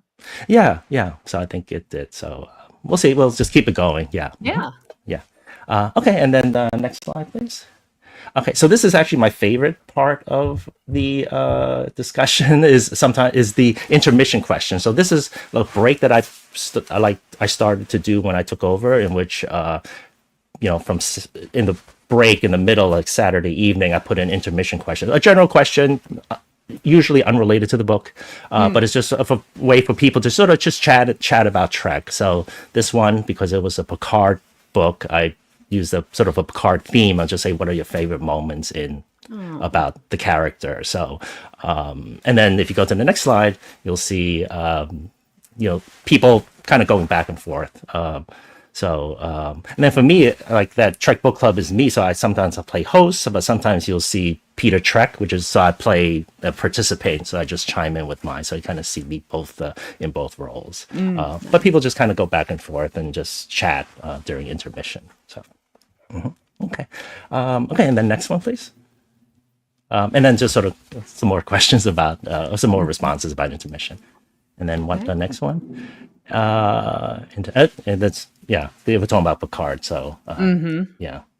Yeah. So I think it did. So. We'll see. We'll just keep it going. Yeah. Yeah. Yeah. Okay. And then next slide, please. Okay. So this is actually my favorite part of the discussion is the intermission question. So this is a break that I started to do when I took over, in which, from in the break in the middle, like Saturday evening, I put an intermission question, a general question, usually unrelated to the book, but it's just a way for people to sort of just chat about Trek. So this one, because it was a Picard book, I used a sort of a Picard theme. I'll just say, what are your favorite moments about the character? So, and then if you go to the next slide, you'll see, people kind of going back and forth. And then for me, like that Trek book club is me. So sometimes I play host, but sometimes you'll see Peter Trek, so I participate. So I just chime in with mine. So you kind of see me both in both roles. But people just kind of go back and forth and just chat during intermission. So, okay. Okay. And then next one, please. And then just sort of some more questions about, some more responses about intermission. And then the next one. And that's, they were talking about Picard, so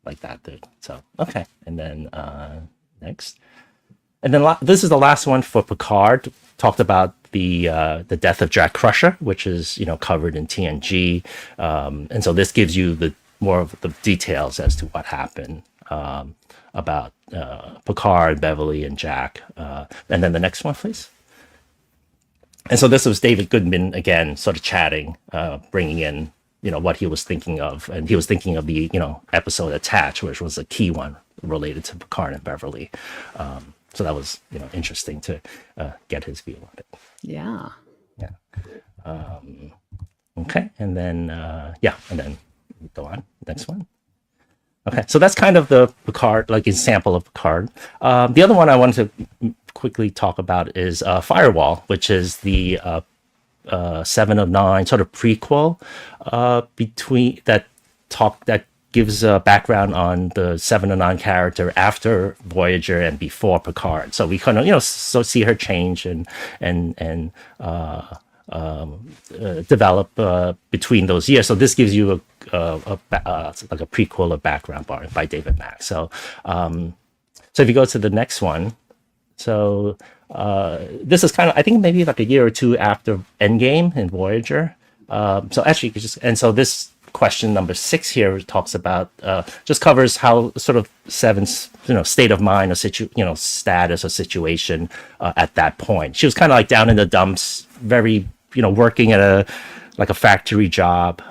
like that, dude. So okay, and then next, and then this is the last one for Picard. Talked about the death of Jack Crusher, which is covered in TNG, and so this gives you more of the details as to what happened about Picard, Beverly, and Jack. And then the next one, please. And so this was David Goodman again, sort of chatting, bringing in, what he was thinking of. And he was thinking of the, episode Attached, which was a key one related to Picard and Beverly. So that was, interesting to get his view on it. Yeah. Yeah. Okay. And then, and then go on. Next one. Okay. So that's kind of the Picard, like a sample of Picard. The other one I wanted to quickly talk about is Firewall, which is the 7 of 9 sort of prequel that gives a background on the 7 of 9 character after Voyager and before Picard. So we kind of see her change and develop between those years. So this gives you like a prequel of background by David Mack. So So if you go to the next one, so this is kind of, I think maybe like a year or two after Endgame in Voyager. So actually, you could just, and so this question number 6 here talks about, just covers how sort of Seven's, state of mind or status or situation at that point. She was kind of like down in the dumps, very, working at a factory job,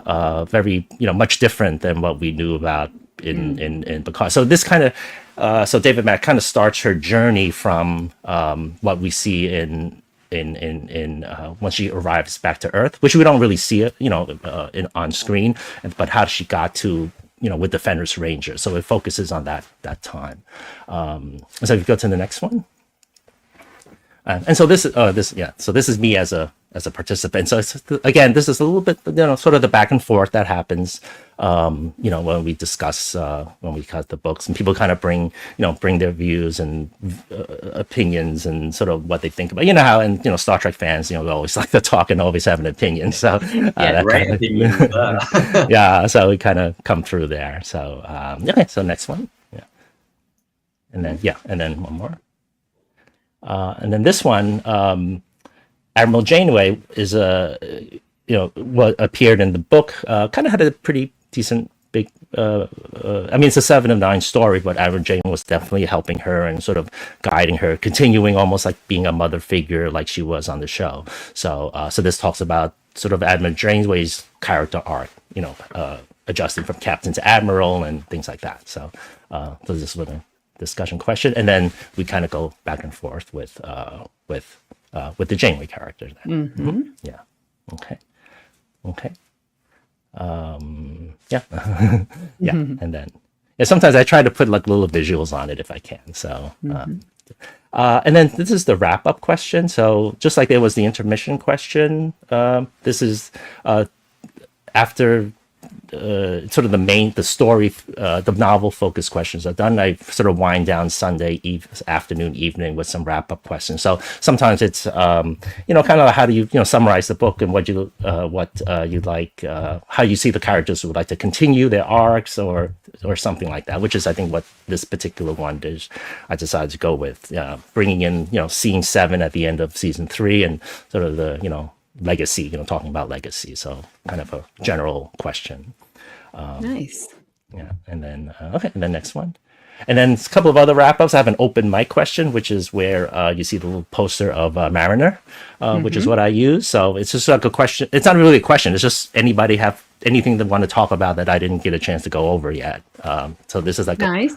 very, much different than what we knew about in Picard. So this kind of, so David Mack kind of starts her journey from what we see in when she arrives back to Earth, which we don't really see it, on screen, but how she got to, with Defenders Rangers. So it focuses on that time. So if you go to the next one. And so this is me as a participant. So again, this is a little bit, sort of the back and forth that happens, when we discuss, when we cut the books, and people kind of bring their views and opinions and sort of what they think about, how, and, Star Trek fans, we always like to talk and always have an opinion. So, yeah, so we kind of come through there. So, okay, so next one. Yeah. And then one more. And then this one, Admiral Janeway is what appeared in the book. Kind of had a pretty decent big. It's a 7 of 9 story, but Admiral Janeway was definitely helping her and sort of guiding her, continuing almost like being a mother figure, like she was on the show. So, so this talks about sort of Admiral Janeway's character arc, adjusting from captain to admiral and things like that. So, so this was a discussion question, and then we kind of go back and forth with the Janeway character. Yeah. Okay. Yeah. Yeah. And then sometimes I try to put like little visuals on it if I can. So and then this is the wrap up question. So just like there was the intermission question, this is after sort of the story, the novel focused questions are done. I sort of wind down Sunday afternoon, evening with some wrap up questions. So sometimes it's, kind of how do you, summarize the book and what you like, how you see the characters would like to continue their arcs or something like that, which is, I think, what this particular one is. I decided to go with, bringing in, seeing 7 at the end of season 3 and sort of the, legacy, talking about legacy. So kind of a general question. Nice. Yeah. And then, okay. And then next one. And then a couple of other wrap ups. I have an open mic question, which is where you see the little poster of Mariner, which is what I use. So it's just like a question. It's not really a question. It's just anybody have anything they want to talk about that I didn't get a chance to go over yet. So this is like nice.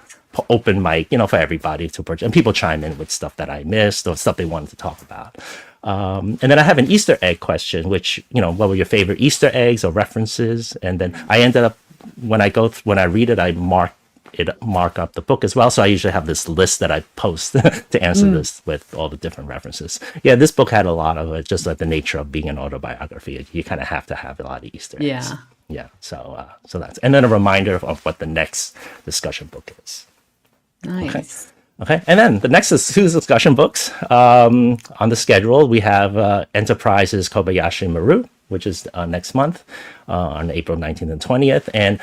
Open mic, for everybody to purchase. And people chime in with stuff that I missed or stuff they wanted to talk about. And then I have an Easter egg question, which, what were your favorite Easter eggs or references? And then I ended up, when I read it, I mark up the book as well. So I usually have this list that I post to answer this with all the different references. Yeah, this book had a lot of it, just like the nature of being an autobiography. You kind of have to have a lot of Easter eggs. Yeah. So that's, and then a reminder of what the next discussion book is. Nice. Okay, and then the next is 2 discussion books. On the schedule, we have Enterprise's Kobayashi Maru, which is next month on April 19th and 20th. And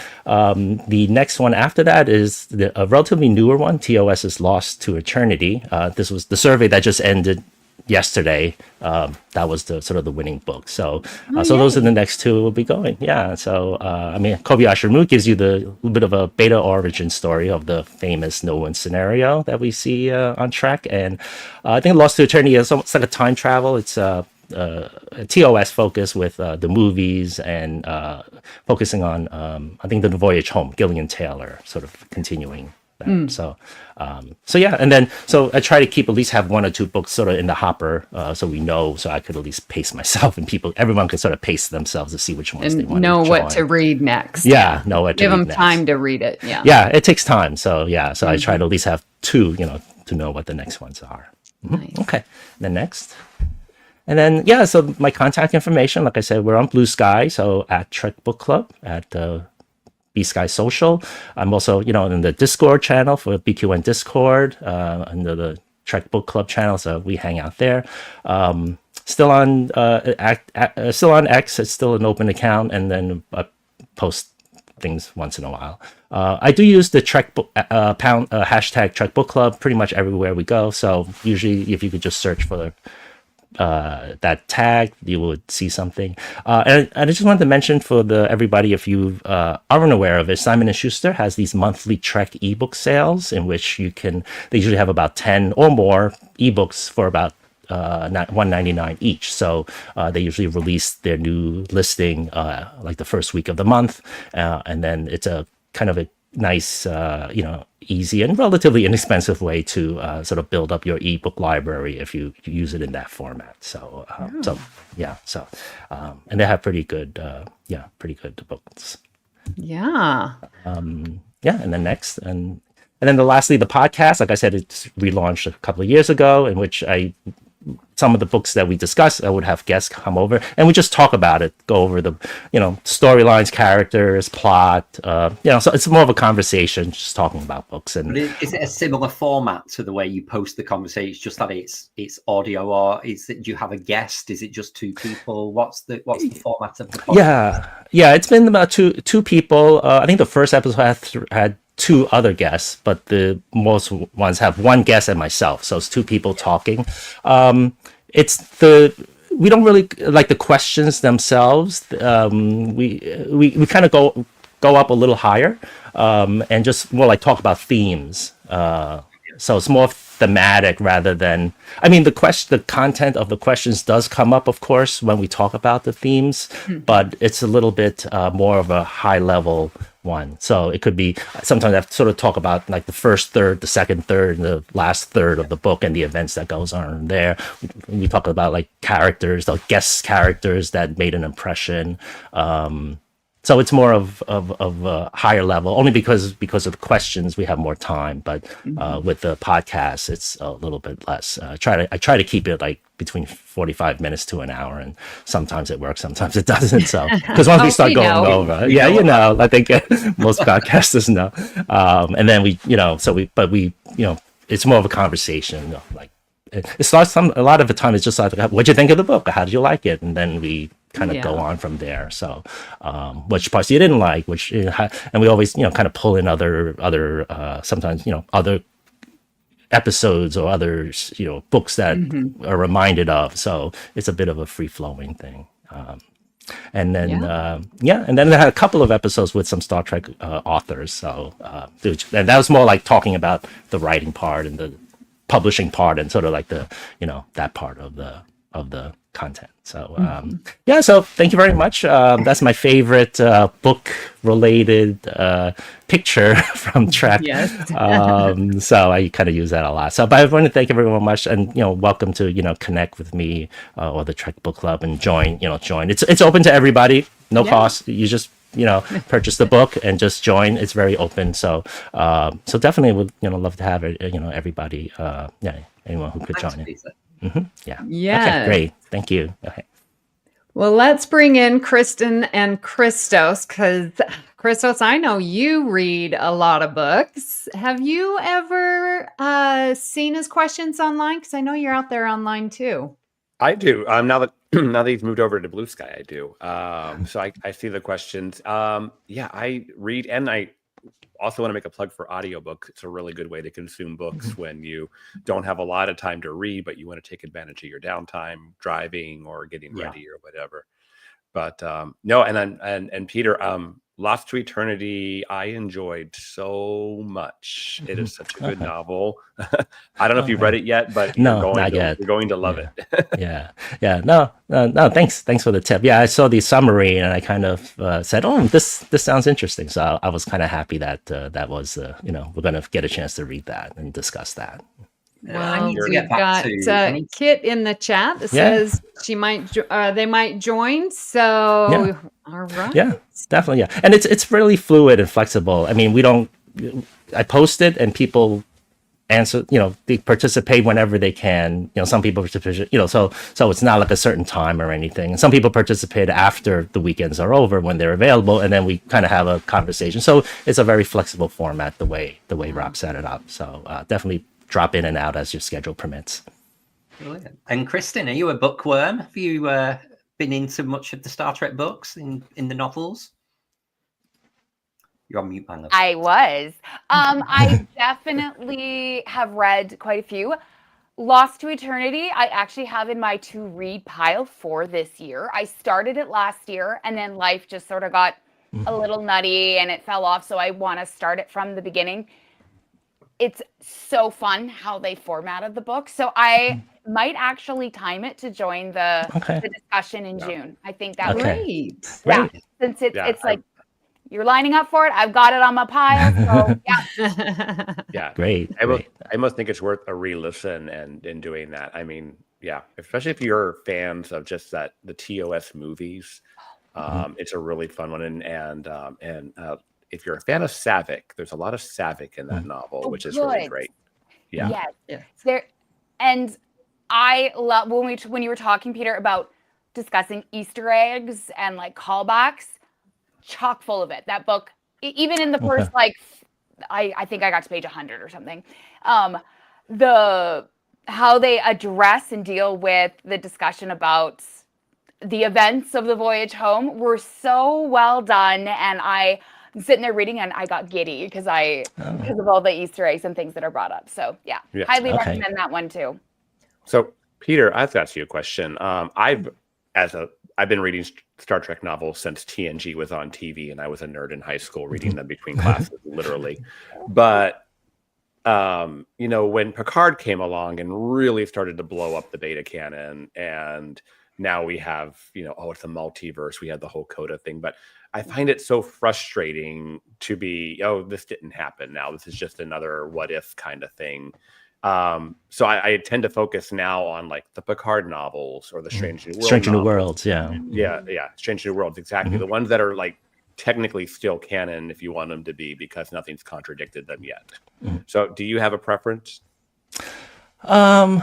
the next one after that is a relatively newer one, TOS's Lost to Eternity. This was the survey that just ended yesterday. That was the sort of the winning book. So so those are the next 2 we'll be going. Yeah. So Kobayashi Maru gives you the little bit of a beta origin story of the famous no one scenario that we see on Trek. And I think Lost to Eternity is almost like a time travel. It's a TOS focus with the movies and focusing on I think the Voyage Home, Gillian Taylor sort of continuing that. So yeah, and then so I try to keep at least have 1 or 2 books sort of in the hopper, so we know, so I could at least pace myself and everyone could sort of pace themselves to see which ones they want know to what to read next. Yeah, know what to give read them next. time to read it. Yeah, it takes time. So yeah, so I try to at least have 2, to know what the next ones are. Nice. Okay, then next. And then, yeah, so my contact information, like I said, we're on Bluesky, so at Trek Book Club, at B-Sky Social. I'm also, in the Discord channel for BQN Discord, under the Trek Book Club channel, so we hang out there. Still on X, it's still an open account, and then I post things once in a while. I do use the Trek book, hashtag Trek Book Club pretty much everywhere we go. So usually, if you could just search for that tag, you would see something. And I just wanted to mention for everybody, if you aren't aware of it, Simon & Schuster has these monthly Trek ebook sales in which they usually have about 10 or more ebooks for about $1.99 each. So they usually release their new listing like the first week of the month, and then it's a kind of a nice, easy and relatively inexpensive way to sort of build up your ebook library if you use it in that format. So, and they have pretty good books. Yeah. And then lastly, the podcast, like I said, it's relaunched a couple of years ago, in which some of the books that we discuss, I would have guests come over and we just talk about it, go over the, storylines, characters, plot, so it's more of a conversation, just talking about books. And is it a similar format to the way you post the conversation, just that it's audio, or do you have a guest? Is it just two people? What's the format of the podcast? Yeah, it's been about two people. I think the first episode had two other guests, but the most ones have one guest and myself, so it's two people talking. We don't really like the questions themselves. We kind of go up a little higher, and just more like talk about themes. So it's more thematic rather than, the content of the questions does come up, of course, when we talk about the themes, but it's a little bit more of a high level one. So it could be, sometimes I have to sort of talk about like the first third, the second third, and the last third of the book and the events that goes on there. We talk about like characters, the guest characters that made an impression. So it's more of a higher level, only because of the questions we have more time. But with the podcast, it's a little bit less. I try to keep it like between 45 minutes to an hour, and sometimes it works, sometimes it doesn't. So because once we start going over, I think most podcasters know. And then it's more of a conversation. Like it starts a lot of the time. It's just like, what'd you think of the book? How did you like it? And then we kind of go on from there. So which parts you didn't like, and we always kind of pull in other sometimes other episodes or others books that are reminded of. So it's a bit of a free-flowing thing. And then and then I had a couple of episodes with some Star Trek authors. So and that was more like talking about the writing part and the publishing part and sort of like the that part of the content. So so thank you very much. That's my favorite book related picture from Trek. Yes. So I kind of use that a lot. So but I want to thank everyone much, and welcome to connect with me or the Trek Book Club and join. It's open to everybody, no cost. You just purchase the book and just join. It's very open. So so definitely would love to have everybody anyone who could join it. Yeah. Okay, great. Thank you. Okay. Well, let's bring in Kristin and Christos, because Christos, I know you read a lot of books. Have you ever seen his questions online? Because I know you're out there online too. I do. Now that he's moved over to Bluesky, I do. So I see the questions. I read, and I also want to make a plug for audiobooks. It's a really good way to consume books when you don't have a lot of time to read, but you want to take advantage of your downtime, driving or getting ready or whatever. But and Peter, Lost to Eternity, I enjoyed so much. It is such a good novel. I don't know if you've read it yet, but not yet. You're going to love it. No. Thanks for the tip. Yeah, I saw the summary and I kind of said, "Oh, this sounds interesting." So I was kind of happy that that was we're going to get a chance to read that and discuss that. Well, we've got Kit in the chat that says they might join. So, all right. Yeah, definitely. Yeah. And it's really fluid and flexible. I mean, I post it and people answer, they participate whenever they can. Some people participate, so it's not like a certain time or anything. And some people participate after the weekends are over when they're available. And then we kind of have a conversation. So it's a very flexible format, the way Rob set it up. So definitely drop in and out as your schedule permits. Brilliant. And Kristin, are you a bookworm? Have you been into much of the Star Trek books in the novels? You're on mute, my love. I was. I definitely have read quite a few. Lost to Eternity, I actually have in my to-read pile for this year. I started it last year, and then life just sort of got a little nutty, and it fell off, so I want to start it from the beginning. It's so fun how they formatted the book, so I might actually time it to join the discussion in June. I think that would Great. yeah, since it's like you're lining up for it. I've got it on my pile. So yeah. Yeah. Great. I must think it's worth a re-listen and in doing that. I mean, yeah, especially if you're fans of just the TOS movies. It's a really fun one. And if you're a fan of Savick, there's a lot of Savick in that novel, which is really great. Yeah. Yes. There, and I love when you were talking, Peter, about discussing Easter eggs and like callbacks. Chock full of it. That book, even in the first I think I got to page 100 or something. How they address and deal with the discussion about the events of the voyage home were so well done, and I'm sitting there reading and I got giddy because of all the Easter eggs and things that are brought up. So yeah. Highly recommend that one too. So Peter, I've got you a question. I've been reading Star Trek novels since TNG was on TV, and I was a nerd in high school reading them between classes, literally. But when Picard came along and really started to blow up the beta canon, and now we have, it's a multiverse. We had the whole Coda thing, but I find it so frustrating to be, this didn't happen. Now this is just another what if kind of thing. So I tend to focus now on like the Picard novels or the Strange New Worlds. Yeah. Strange New Worlds, exactly. The ones that are like technically still canon if you want them to be, because nothing's contradicted them yet. So do you have a preference? I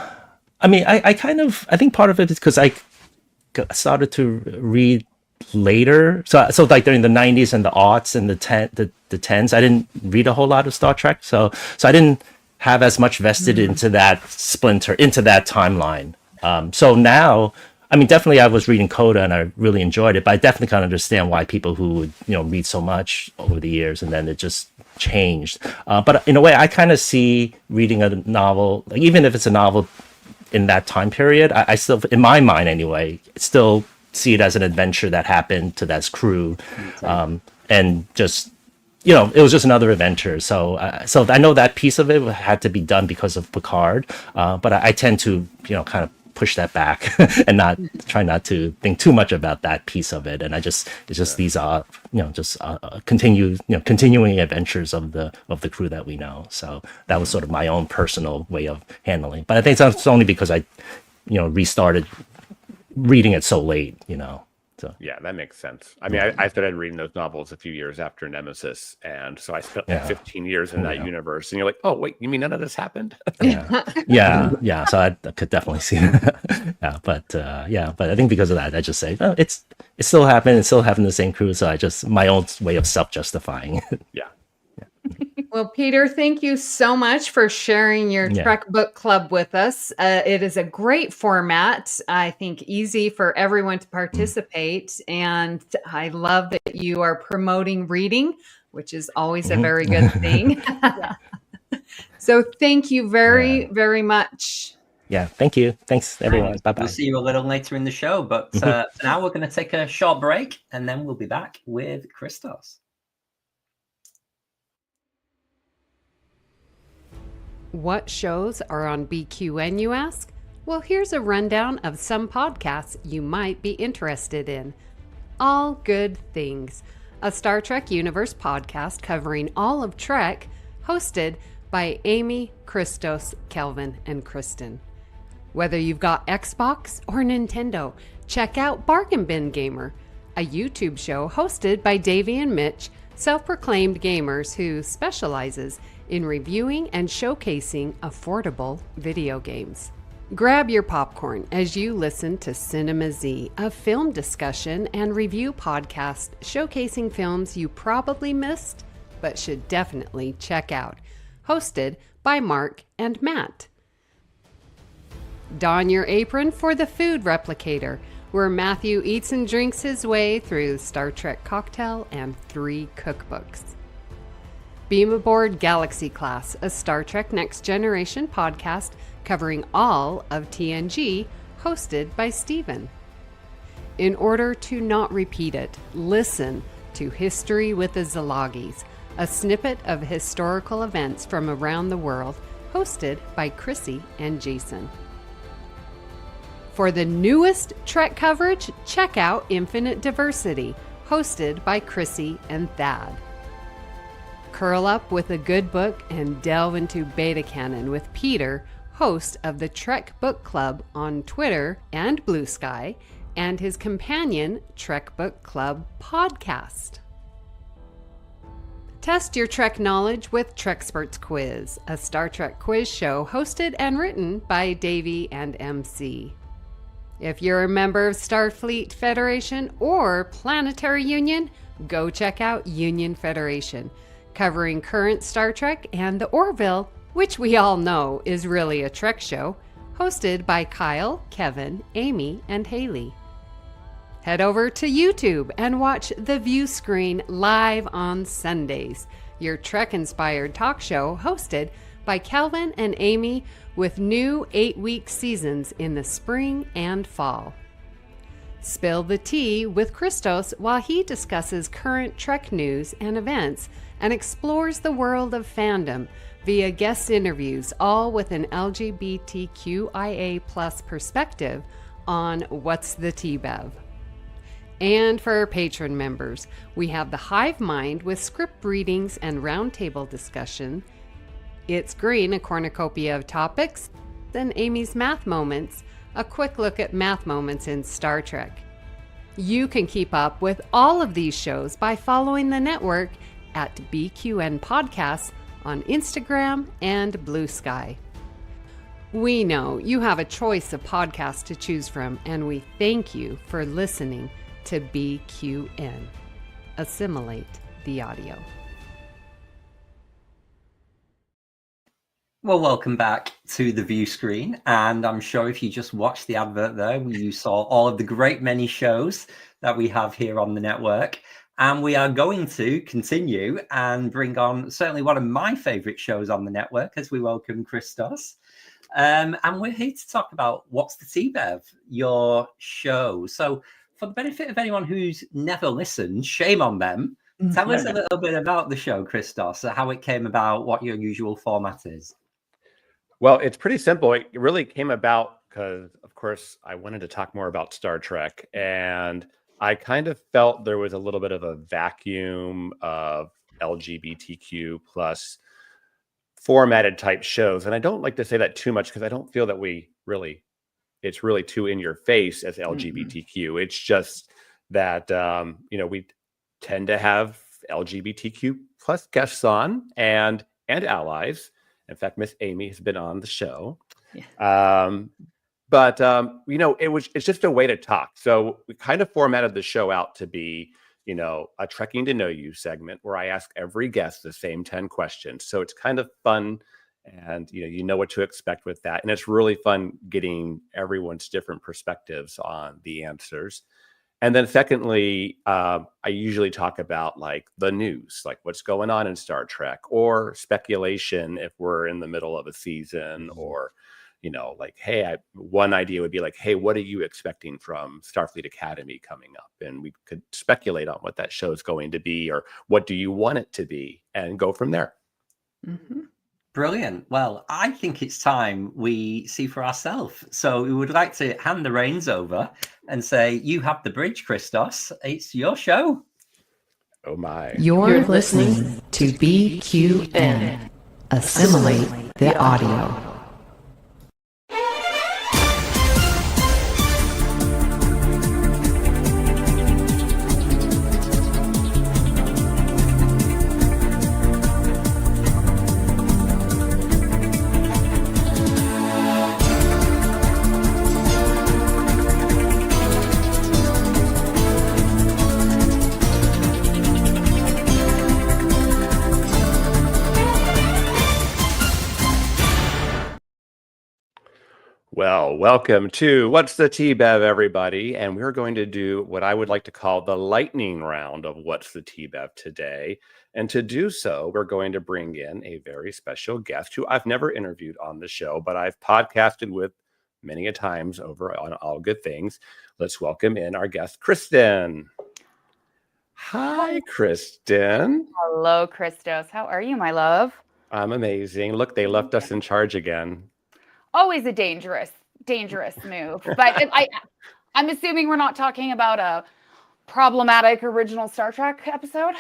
mean, I think part of it is because I started to read later. So like during the 90s and the aughts and the 10s, I didn't read a whole lot of Star Trek. So I didn't have as much vested into that timeline. So now, I mean, definitely I was reading Coda and I really enjoyed it, but I definitely can't understand why people who would, read so much over the years and then it just changed. But in a way, I kind of see reading a novel, like even if it's a novel in that time period, I still, in my mind anyway, still see it as an adventure that happened to that crew. And just, it was just another adventure. So I know that piece of it had to be done because of Picard, but I tend to, kind of push that back and try not to think too much about that piece of it. And it's just these are, continuing adventures of the crew that we know. So that was sort of my own personal way of handling. But I think it's only because I, restarted reading it so late, So. Yeah, that makes sense. I mean, I started reading those novels a few years after Nemesis, and so I spent 15 years in that universe. And you're like, oh, wait, you mean none of this happened? Yeah. So I could definitely see that. But I think because of that, I just say, it still happened. It's still having the same crew. So my own way of self-justifying it. Yeah. Well, Peter, thank you so much for sharing your Trek Book Club with us. It is a great format. I think easy for everyone to participate. And I love that you are promoting reading, which is always a very good thing. So thank you very, very much. Yeah, thank you. Thanks, everyone. Bye-bye. We'll see you a little later in the show. But now we're going to take a short break, and then we'll be back with Christos. What shows are on BQN, you ask? Well, here's a rundown of some podcasts you might be interested in. All Good Things, a Star Trek Universe podcast covering all of Trek, hosted by Amy, Christos, Kelvin, and Kristin. Whether you've got Xbox or Nintendo, check out Bargain Bin Gamer, a YouTube show hosted by Davey and Mitch, self-proclaimed gamers who specializes in reviewing and showcasing affordable video games. Grab your popcorn as you listen to Cinema Z, a film discussion and review podcast showcasing films you probably missed but should definitely check out, hosted by Mark and Matt. Don your apron for The Food Replicator, where Matthew eats and drinks his way through Star Trek Cocktail and 3 cookbooks. Beam Aboard Galaxy Class, a Star Trek Next Generation podcast covering all of TNG, hosted by Steven. In order to not repeat it, listen to History with the Szilagys, a snippet of historical events from around the world, hosted by Chrissy and Jason. For the newest Trek coverage, check out Infinite Diversity, hosted by Chrissy and Thad. Curl up with a good book and delve into beta canon with Peter, host of the Trek Book Club on Twitter and Bluesky, and his companion Trek Book Club podcast. Test your Trek knowledge with Treksperts Quiz, a Star Trek quiz show hosted and written by Davey and MC. If you're a member of Starfleet Federation or Planetary Union, go check out Union Federation, covering current Star Trek and the Orville, which we all know is really a Trek show, hosted by Kyle, Kevin, Amy, and Haley. Head over to YouTube and watch the Viewscreen live on Sundays, your Trek-inspired talk show hosted by Kelvin and Amy, with new 8-week seasons in the spring and fall. Spill the tea with Christos while he discusses current Trek news and events and explores the world of fandom via guest interviews, all with an LGBTQIA+ perspective on What's the Tea Bev. And for our patron members, we have the Hive Mind with script readings and roundtable discussion. It's Green, a cornucopia of topics, and Amy's Math Moments, a quick look at math moments in Star Trek. You can keep up with all of these shows by following the network at BQN Podcasts on Instagram and Bluesky. We know you have a choice of podcasts to choose from, and we thank you for listening to BQN. Assimilate the audio. Well, welcome back to the view screen. And I'm sure if you just watched the advert there, you saw all of the great many shows that we have here on the network. And we are going to continue and bring on certainly one of my favorite shows on the network as we welcome Christos. And we're here to talk about What's the Tea Bev, your show. So for the benefit of anyone who's never listened, shame on them. Tell us a little bit about the show, Christos, how it came about, what your usual format is. Well, it's pretty simple. It really came about because, of course, I wanted to talk more about Star Trek, and I kind of felt there was a little bit of a vacuum of LGBTQ plus formatted type shows. And I don't like to say that too much because I don't feel that it's really too in your face as LGBTQ. It's just that, we tend to have LGBTQ plus guests on and allies. In fact, Miss Amy has been on the show. Yeah. It's just a way to talk. So we kind of formatted the show out to be, a Trekking to Know You segment where I ask every guest the same 10 questions. So it's kind of fun and, you know what to expect with that. And it's really fun getting everyone's different perspectives on the answers. And then secondly, I usually talk about like the news, like what's going on in Star Trek, or speculation if we're in the middle of a season, or, hey, one idea would be like, hey, what are you expecting from Starfleet Academy coming up? And we could speculate on what that show is going to be, or what do you want it to be, and go from there. Mm-hmm. Brilliant. Well, I think it's time we see for ourselves. So we would like to hand the reins over and say, you have the bridge, Christos. It's your show. Oh, my. You're listening to BQN. Assimilate the audio. welcome to What's the Tea Bev, everybody. And we're going to do what I would like to call the lightning round of What's the Tea Bev today. And to do so, we're going to bring in a very special guest who I've never interviewed on the show, but I've podcasted with many a times over on All Good Things. Let's welcome in our guest, Kristin. Hi, Kristin. Hello, Christos. How are you, my love? I'm amazing. Look, they left us in charge again. Always a dangerous move. But I'm assuming we're not talking about a problematic original Star Trek episode.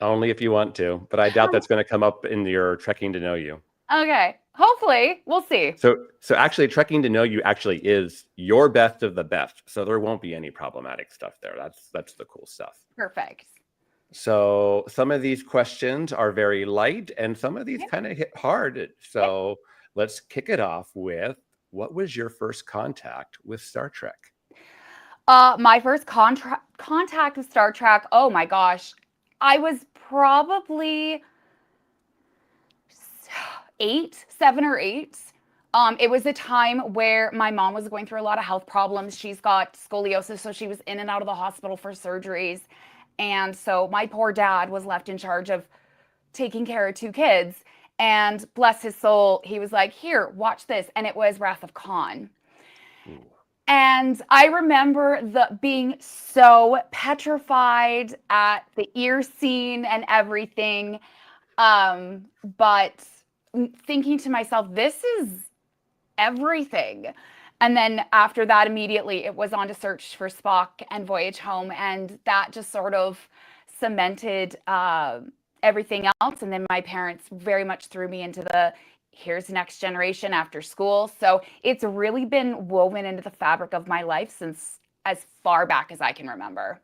Only if you want to, but I doubt that's going to come up in your Trekking to Know You. Okay, hopefully we'll see. So actually, Trekking to Know You actually is your best of the best. So there won't be any problematic stuff there. That's the cool stuff. Perfect. So some of these questions are very light, and some of these kind of hit hard. So let's kick it off with, what was your first contact with Star Trek? My first contact with Star Trek. Oh my gosh, I was probably 7 or 8. It was a time where my mom was going through a lot of health problems. She's got scoliosis, so she was in and out of the hospital for surgeries. And so my poor dad was left in charge of taking care of 2 kids. And bless his soul, he was like, here, watch this. And it was Wrath of Khan. Ooh. And I remember being so petrified at the ear scene and everything. But thinking to myself, this is everything. And then after that, immediately it was on to Search for Spock and Voyage Home. And that just sort of cemented everything else. And then my parents very much threw me into here's Next Generation after school. So it's really been woven into the fabric of my life since as far back as I can remember.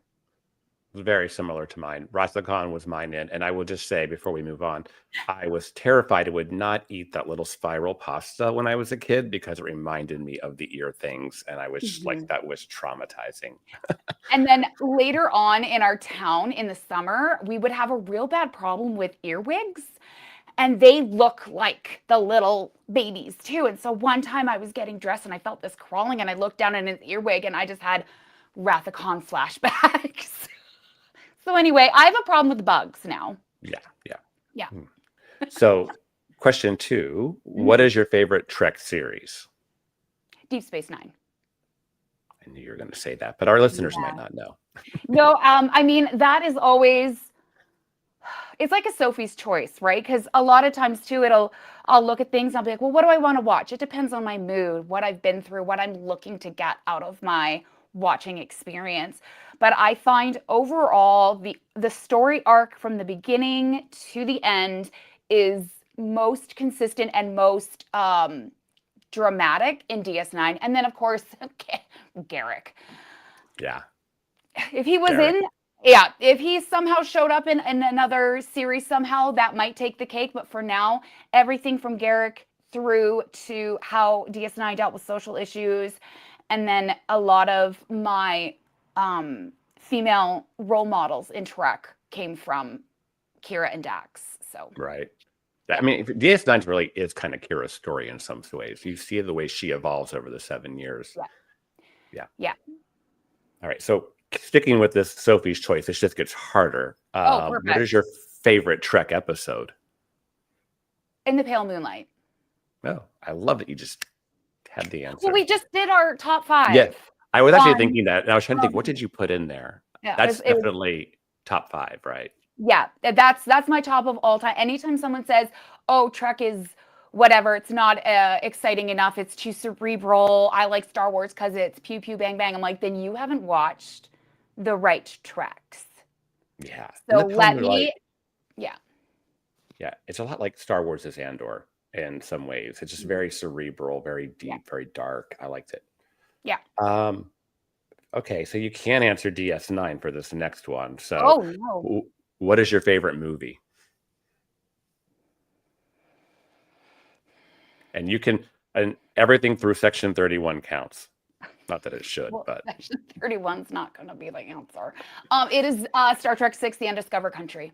Very similar to mine. Wrath of Khan was mine, and I will just say before we move on, I was terrified I would not eat that little spiral pasta when I was a kid because it reminded me of the ear things, and I was just like, that was traumatizing. And then later on in our town in the summer, we would have a real bad problem with earwigs. And they look like the little babies too. And so one time I was getting dressed and I felt this crawling and I looked down at his earwig and I just had Wrath of Khan flashbacks. So anyway, I have a problem with bugs now. Yeah. So question 2, what is your favorite Trek series? Deep Space Nine. I knew you were going to say that, but our listeners might not know. No, I mean, that is always, it's like a Sophie's choice, right? Because a lot of times too, I'll look at things and I'll be like, well, what do I want to watch? It depends on my mood, what I've been through, what I'm looking to get out of my watching experience. But I find overall the story arc from the beginning to the end is most consistent and most dramatic in DS9. And then of course, Garak. Yeah. If he was Garak. if he somehow showed up in another series somehow, that might take the cake. But for now, everything from Garak through to how DS9 dealt with social issues, and then a lot of my female role models in Trek came from Kira and Dax. So right. I mean, DS9 really is kind of Kira's story in some ways. You see the way she evolves over the 7 years. Yeah. All right. So sticking with this Sophie's choice, it just gets harder. Perfect. What is your favorite Trek episode? In the Pale Moonlight. Oh, I love that you just had the answer. Well, we just did our top 5. Yeah, I was actually thinking that, and I was trying to think, what did you put in there? Yeah, That's definitely top 5, right? Yeah, that's my top of all time. Anytime someone says, "Oh, Trek is whatever, it's not exciting enough, it's too cerebral. I like Star Wars because it's pew pew bang bang," I'm like, then you haven't watched the right Treks. Yeah. So let me. Yeah, it's a lot like Star Wars is Andor in some ways. It's just very cerebral, very deep, very dark. I liked it. Yeah. Okay, so you can answer DS9 for this next one. So, no. What is your favorite movie? And you can, and everything through Section 31 counts. Not that it should, but Section 31's not going to be the answer. It is Star Trek 6: The Undiscovered Country.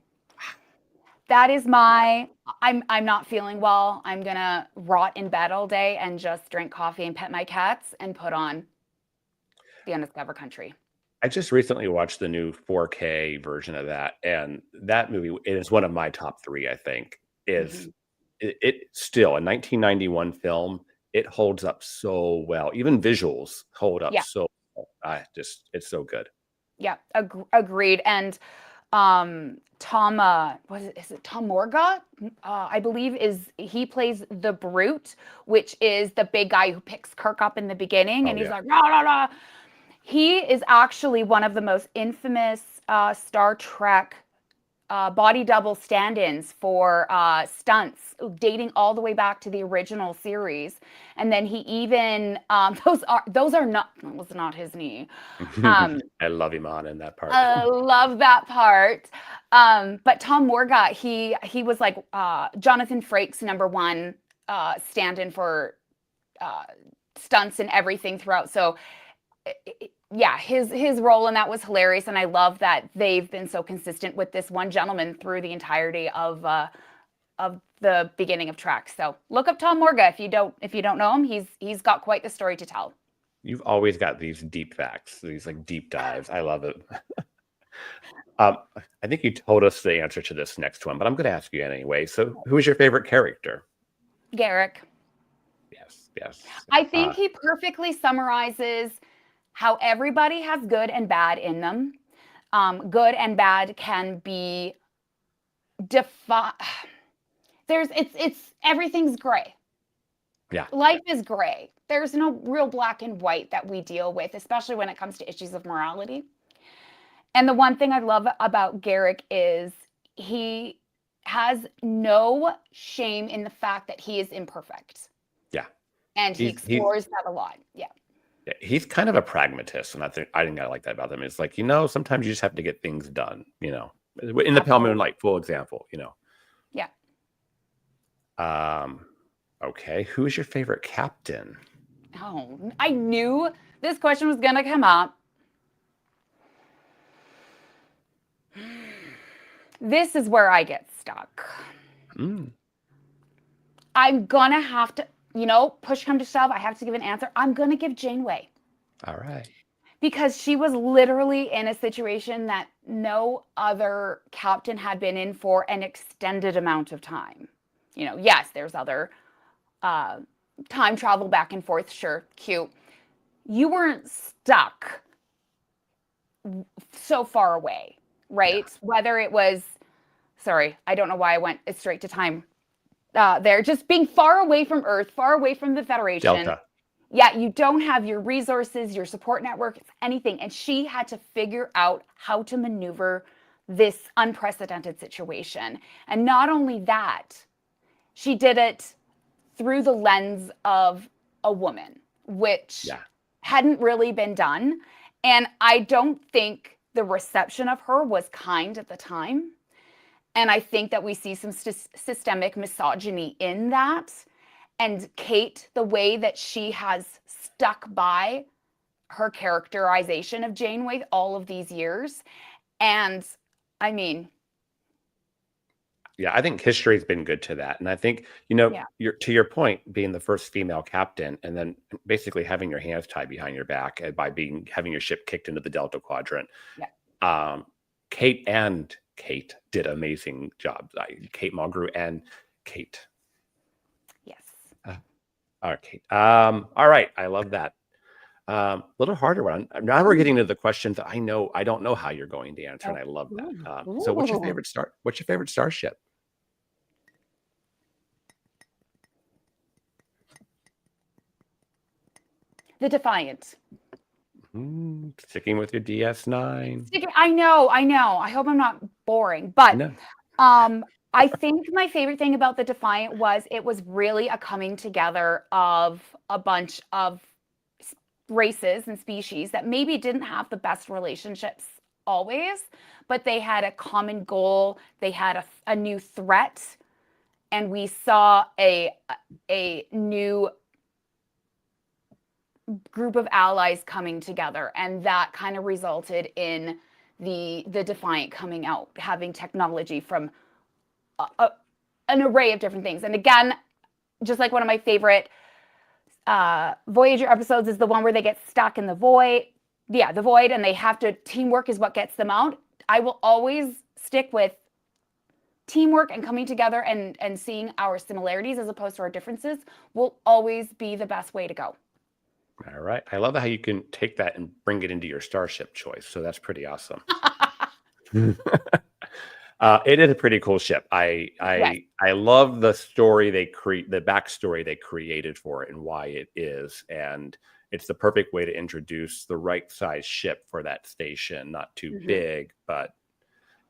that is my, I'm not feeling well. I'm going to rot in bed all day and just drink coffee and pet my cats and put on The Undiscovered Country. I just recently watched the new 4K version of that, and that movie is one of my top 3, I think. Is it still a 1991 film? It holds up so well. Even visuals hold up Yeah. so well. It's so good. Yeah, agreed. And Tom, is it Tom Morga? I believe he plays the Brute, which is the big guy who picks Kirk up in the beginning, and he's like, rah, rah, rah. He is actually one of the most infamous Star Trek body double stand-ins for stunts, dating all the way back to the original series. And then he even those are not, that was not his knee. I love him in that part. Love that part. But Tom Morga, he was like Jonathan Frakes' #1 stand-in for stunts and everything throughout. So yeah, his role in that was hilarious, and I love that they've been so consistent with this one gentleman through the entirety of the beginning of Trek. So look up Tom Morga if you don't know him. He's got quite the story to tell. You've always got these deep facts, these like deep dives. I love it. I think you told us the answer to this next one, but I'm going to ask you anyway. So, who is your favorite character? Garrick. Yes. I think he perfectly summarizes how everybody has good and bad in them. Good and bad can be defined. It's everything's gray. Yeah. Life is gray. There's no real black and white that we deal with, especially when it comes to issues of morality. And the one thing I love about Garrick is he has no shame in the fact that he is imperfect. Yeah. And he explores that a lot. Yeah. He's kind of a pragmatist, and I think I like that about him. It's like, sometimes you just have to get things done, in the Pale Moonlight, full example, Yeah. Okay. Who is your favorite captain? Oh, I knew this question was going to come up. This is where I get stuck. I'm going to have to, push come to shove, I have to give an answer. I'm going to give Janeway. All right. Because she was literally in a situation that no other captain had been in for an extended amount of time. Yes, there's other time travel back and forth. Sure, cute. You weren't stuck so far away, right? Yeah. Whether it was, sorry, I don't know why I went straight to time there. Just being far away from Earth, far away from the Federation. Delta. Yeah, you don't have your resources, your support network, anything. And she had to figure out how to maneuver this unprecedented situation. And not only that, she did it through the lens of a woman, which hadn't really been done. And I don't think the reception of her was kind at the time. And I think that we see some systemic misogyny in that. And Kate, the way that she has stuck by her characterization of Janeway all of these years. And I mean, yeah, I think history's been good to that. And I think, to your point, being the first female captain and then basically having your hands tied behind your back by having your ship kicked into the Delta Quadrant. Yeah. Kate did amazing jobs. Kate Mulgrew and Kate. Yes. All right, Kate. All right. I love that. A little harder one. Now we're getting to the questions that I don't know how you're going to answer, and I love that. So what's your favorite starship? The Defiant. Sticking with your DS9. I know. I hope I'm not boring, but no. I think my favorite thing about the Defiant was it was really a coming together of a bunch of races and species that maybe didn't have the best relationships always, but they had a common goal. They had a new threat, and we saw a new group of allies coming together, and that kind of resulted in the Defiant coming out, having technology from an array of different things. And again, just like one of my favorite Voyager episodes is the one where they get stuck in the void. Yeah, the void, and they have to, teamwork is what gets them out. I will always stick with teamwork and coming together and seeing our similarities as opposed to our differences will always be the best way to go. All right. I love how you can take that and bring it into your starship choice. So that's pretty awesome. It is a pretty cool ship. I love the story the backstory they created for it and why it is. And it's the perfect way to introduce the right size ship for that station. Not too big, but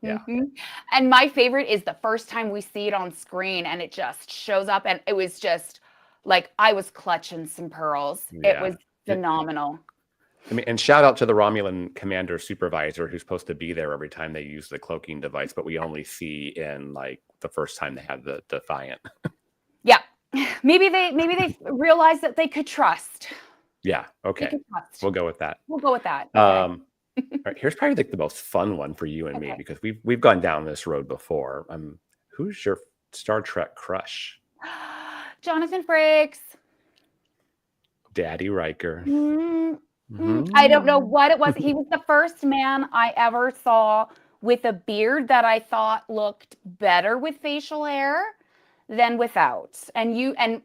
yeah. And my favorite is the first time we see it on screen and it just shows up, and it was just like I was clutching some pearls. Yeah. It was phenomenal. I mean, and shout out to the Romulan commander supervisor who's supposed to be there every time they use the cloaking device, but we only see in like the first time they have the Defiant. Yeah. Maybe they realized that they could trust. Yeah. Okay. We'll go with that. We'll go with that. Okay. All right, here's probably like the most fun one for you and me, because we've gone down this road before. Who's your Star Trek crush? Jonathan Frakes. Daddy Riker. I don't know what it was. He was the first man I ever saw with a beard that I thought looked better with facial hair than without. And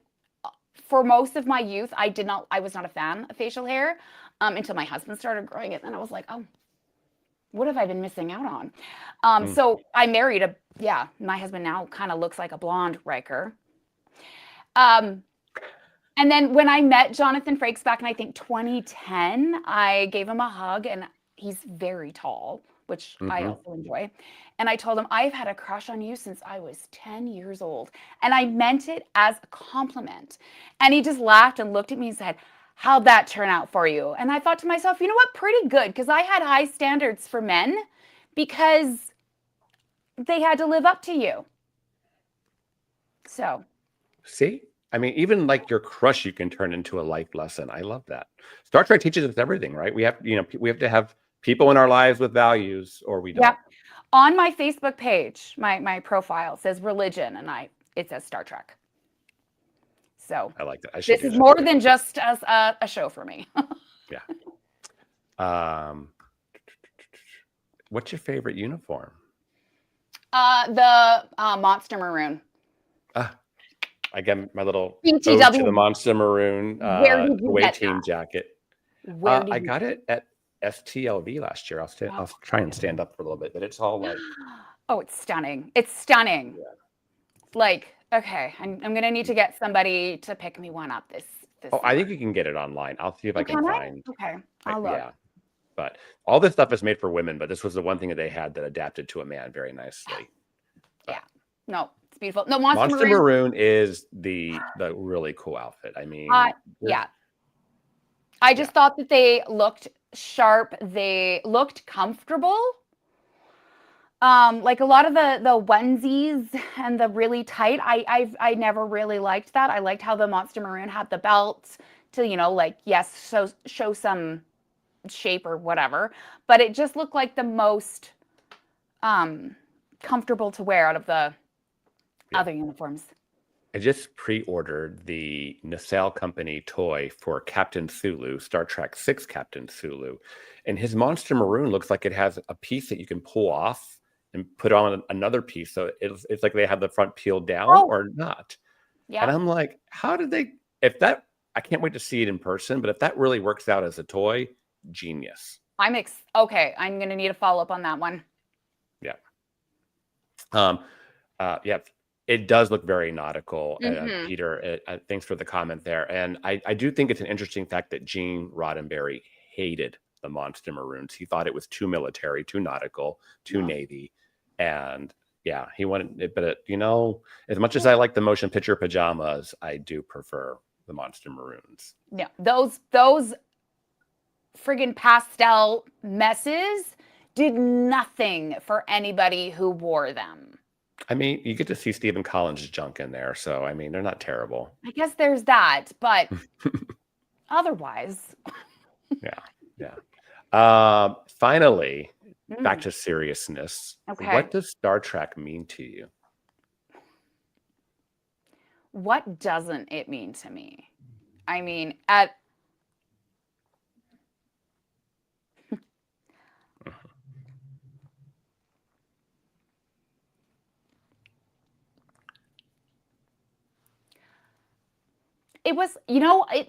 for most of my youth, I was not a fan of facial hair. Until my husband started growing it, and I was like, oh, what have I been missing out on? So I married my husband now kind of looks like a blonde Riker. And then when I met Jonathan Frakes back in, I think 2010, I gave him a hug, and he's very tall, which I also enjoy. And I told him, I've had a crush on you since I was 10 years old. And I meant it as a compliment. And he just laughed and looked at me and said, how'd that turn out for you? And I thought to myself, you know what? Pretty good, because I had high standards for men because they had to live up to you. So. See? I mean, even like your crush, you can turn into a life lesson. I love that. Star Trek teaches us everything, right? We have to have people in our lives with values, or we don't. Yeah. On my Facebook page, my profile says religion, and it says Star Trek. So I like that. This is more than just a show for me. Yeah. What's your favorite uniform? The Monster Maroon. I got my little BTW. ode to the Monster Maroon away team jacket. I got it at STLV last year. I'll try and stand up for a little bit, but it's all like. Oh, it's stunning. It's stunning. Yeah. Like, okay, I'm going to need to get somebody to pick me one up this I think you can get it online. I'll see if I can find. Okay, I'll look. Yeah. But all this stuff is made for women, but this was the one thing that they had that adapted to a man very nicely. Yeah. No, it's beautiful. No, Monster Maroon is the really cool outfit. I mean, yeah. I just thought that they looked sharp. They looked comfortable. Like a lot of the onesies and the really tight, I never really liked that. I liked how the Monster Maroon had the belt to, show some shape or whatever, but it just looked like the most comfortable to wear out of the other uniforms. I just pre-ordered the Nacelle Company toy for Captain Sulu, Star Trek 6 Captain Sulu, and his Monster Maroon looks like it has a piece that you can pull off and put on another piece. So it's like they have the front peeled down or not. Yeah. And I'm like, how did they, I can't wait to see it in person, but if that really works out as a toy, genius. Okay. I'm going to need a follow-up on that one. Yeah. Yeah, it does look very nautical. Peter, thanks for the comment there. And I do think it's an interesting fact that Gene Roddenberry hated the Monster Maroons. He thought it was too military, too nautical, too Navy. And yeah, he wanted it, but as much as I like the motion picture pajamas, I do prefer the Monster Maroons. Yeah, those friggin' pastel messes did nothing for anybody who wore them. I mean, you get to see Stephen Collins' junk in there, so I mean, they're not terrible. I guess there's that, but otherwise. Yeah. Finally, back to seriousness. Okay. What does Star Trek mean to you? what doesn't it mean to me? I mean, it was, I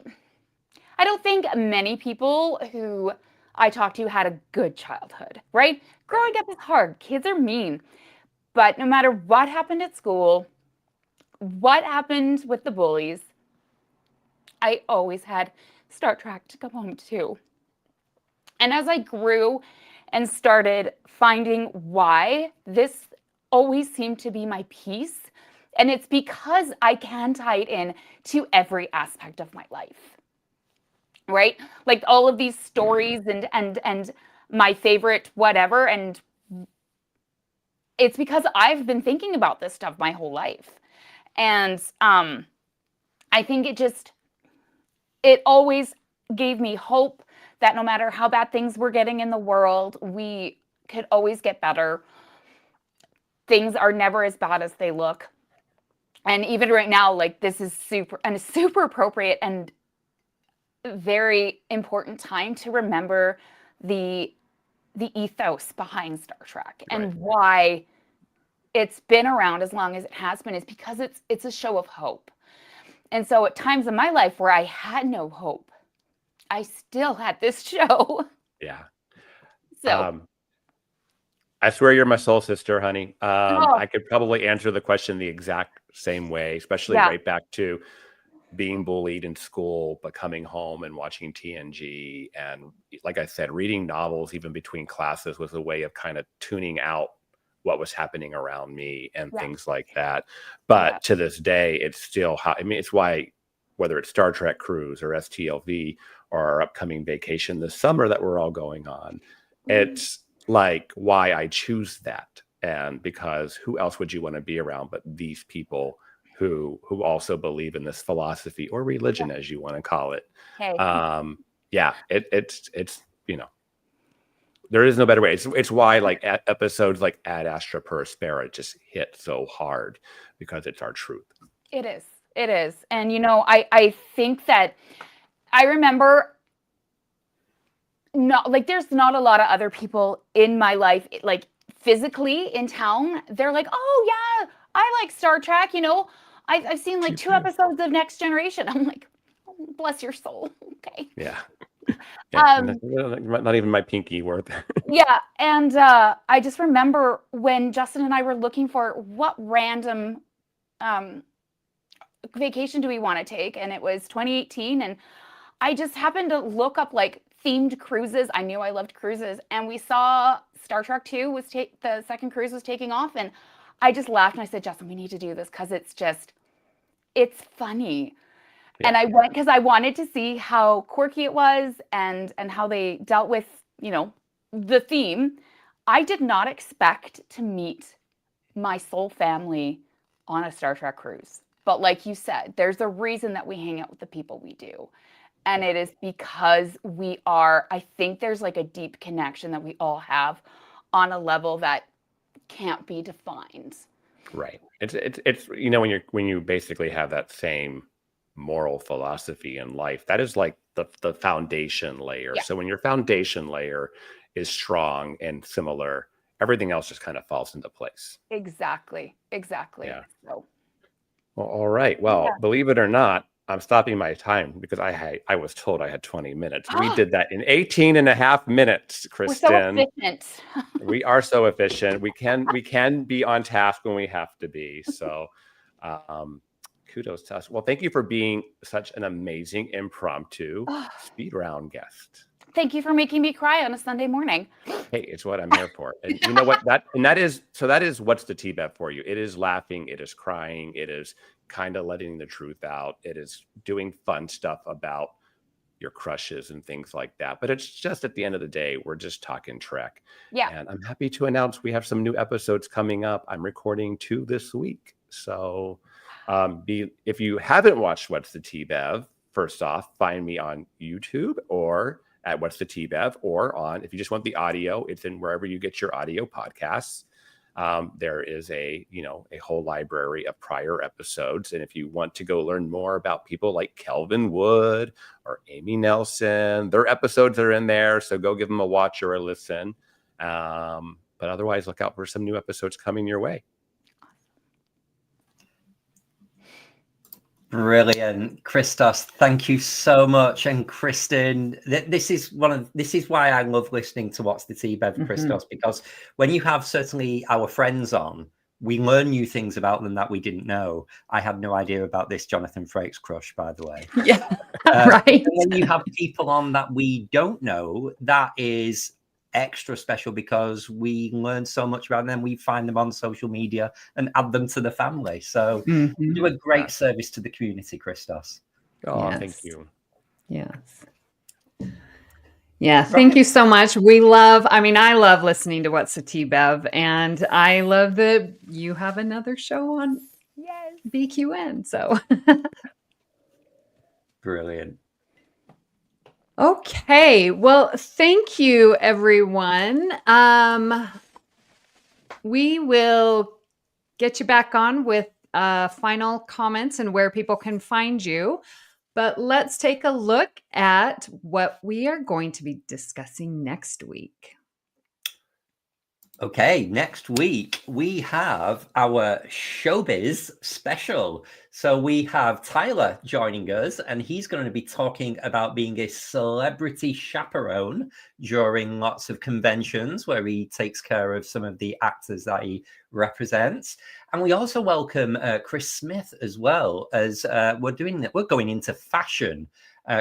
don't think many people who I talked to had a good childhood, right? Growing up is hard. Kids are mean. But no matter what happened at school, what happened with the bullies, I always had Star Trek to come home to. And as I grew and started finding why, this always seemed to be my peace. And it's because I can tie it in to every aspect of my life, right? Like all of these stories and my favorite whatever. And it's because I've been thinking about this stuff my whole life. And I think it always gave me hope that no matter how bad things were getting in the world, we could always get better. Things are never as bad as they look. And even right now, like this is super appropriate and very important time to remember the ethos behind Star Trek and why it's been around as long as it has been is because it's a show of hope. And so at times in my life where I had no hope, I still had this show. Yeah. So I swear you're my soul sister, honey. I could probably answer the question the exact same way, especially right back to being bullied in school, but coming home and watching TNG. And like I said, reading novels even between classes was a way of kind of tuning out what was happening around me and things like that. But to this day, it's still it's why, whether it's Star Trek Cruise or STLV or our upcoming vacation this summer that we're all going on, it's like why I choose that. And because who else would you want to be around but these people who also believe in this philosophy or religion, as you want to call it. Hey. It's there is no better way. It's why like episodes like Ad Astra Per Aspera just hit so hard, because it's our truth. It is. And I think that I remember there's not a lot of other people in my life, like physically in town. They're like, oh yeah, I like Star Trek. I've seen like 2 episodes of Next Generation. I'm like, oh, bless your soul. Okay. Yeah. Not even my pinky worth. Yeah. And I just remember when Justin and I were looking for what random vacation do we want to take? And it was 2018. And I just happened to look up like themed cruises. I knew I loved cruises. And we saw Star Trek 2 the second cruise was taking off. And I just laughed and I said, Justin, we need to do this because it's funny. Yeah. And I went because I wanted to see how quirky it was and how they dealt with, the theme. I did not expect to meet my soul family on a Star Trek cruise. But like you said, there's a reason that we hang out with the people we do. And it is because I think there's like a deep connection that we all have on a level that can't be defined. Right. It's when you basically have that same moral philosophy in life, that is like the foundation layer. Yeah. So when your foundation layer is strong and similar, everything else just kind of falls into place. Exactly. Yeah. So. Well, all right. Well, believe it or not, I'm stopping my time because I was told I had 20 minutes. We did that in 18 and a half minutes, Kristin. We're so efficient. We are so efficient. We can be on task when we have to be. So kudos to us. Well, thank you for being such an amazing impromptu speed round guest. Thank you for making me cry on a Sunday morning. Hey, it's what I'm here for. And you know what? That is what's the Tea Bev for you. It is laughing, it is crying, it is kind of letting the truth out. It is doing fun stuff about your crushes and things like that. But it's just at the end of the day, we're just talking Trek. Yeah. And I'm happy to announce we have some new episodes coming up. I'm recording 2 this week. So if you haven't watched What's the Tea Bev, first off, find me on YouTube or at What's the Tea Bev, or if you just want the audio, it's in wherever you get your audio podcasts. There is a whole library of prior episodes. And if you want to go learn more about people like Kelvin Wood or Amy Nelson, their episodes are in there. So go give them a watch or a listen. But otherwise, look out for some new episodes coming your way. Brilliant, Christos. Thank you so much, and Kristin. This is why I love listening to What's the Tea Bev, Christos, because when you have certainly our friends on, we learn new things about them that we didn't know. I had no idea about this Jonathan Frakes crush, by the way. Yeah, right. And when you have people on that we don't know, that is extra special because we learn so much about them. We find them on social media and add them to the family. So you do a great service to the community, Christos. Oh, Yes. thank you. Yes. Yeah, thank you so much. I love listening to What's the Tea Bev, and I love that you have another show on BQN. So Brilliant. okay, well, thank you, everyone. We will get you back on with final comments and where people can find you. But let's take a look at what we are going to be discussing next week. Okay, next week we have our showbiz special. So we have Tyler joining us, and he's going to be talking about being a celebrity chaperone during lots of conventions where he takes care of some of the actors that he represents. And we also welcome Chris Smith as well, as we're going into fashion.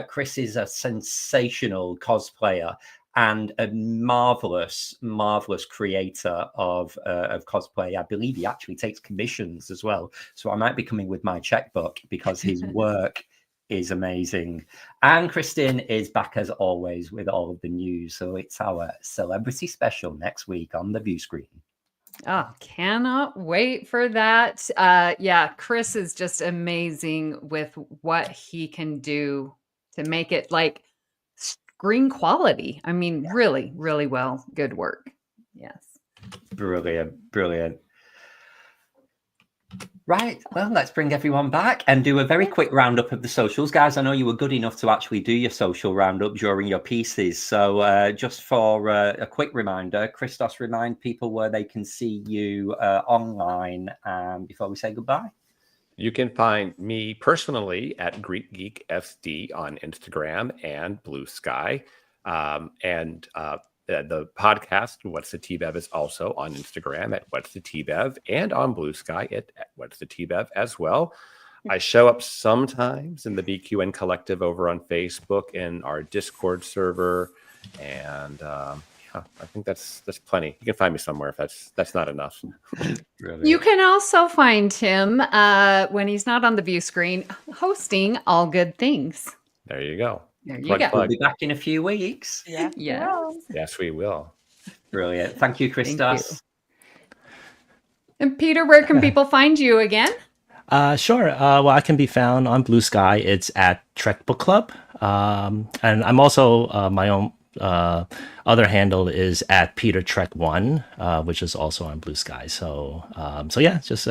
Chris is a sensational cosplayer and a marvelous creator of cosplay. I believe he actually takes commissions as well. So I might be coming with my checkbook because his work is amazing. And Kristin is back as always with all of the news. So it's our celebrity special next week on the Viewscreen. Oh, cannot wait for that. Chris is just amazing with what he can do to make it like screen quality. I mean, really, really well. Good work. Yes. Brilliant. Right. Well, let's bring everyone back and do a very quick roundup of the socials. Guys, I know you were good enough to actually do your social roundup during your pieces. So just for a quick reminder, Christos, remind people where they can see you online before we say goodbye. You can find me personally at Greek Geek SD on Instagram and Bluesky. The podcast, What's the Tea Bev, is also on Instagram at What's the Tea Bev and on Bluesky at What's the Tea Bev as well. I show up sometimes in the BQN Collective over on Facebook in our Discord server. And I think that's plenty. You can find me somewhere if that's not enough. Really. You can also find him when he's not on the view screen hosting All Good Things. There you go. There you go. We'll be back in a few weeks. Yes, Yes, we will. Brilliant. Thank you, Christos. And Peter, where can people find you again? Sure. Well, I can be found on Bluesky. It's at Trek Book Club. And I'm also my own other handle is at Peter Trek 1, which is also on Bluesky. So yeah, just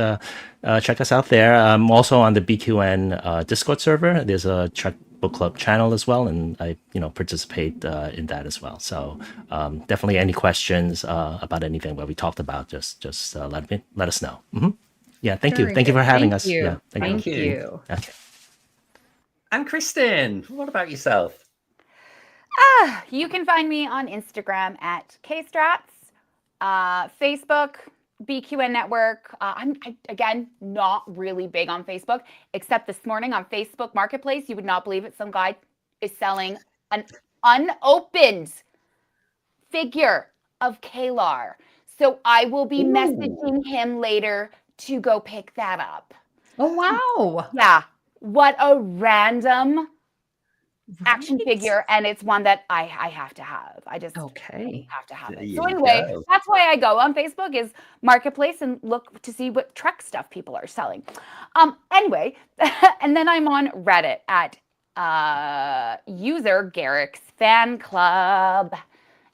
check us out there. I'm also on the BQN Discord server. There's a Trek Book Club channel as well, and I participate in that as well. So definitely any questions about anything what we talked about, just let us know. Yeah, thank you for having us. You. Yeah, thank you. Okay. And Kristin, what about yourself? You can find me on Instagram at kstrats, Facebook, BQN Network. I'm again not really big on Facebook, except this morning on Facebook Marketplace, you would not believe it. Some guy is selling an unopened figure of Kalar. So I will be messaging him later to go pick that up. Oh, wow. Yeah. What a random action figure, and it's one that I have to have. I just have to have it. So anyway, that's why I go on Facebook is Marketplace and look to see what Trek stuff people are selling. Anyway, and then I'm on Reddit at user Garrick's Fan Club,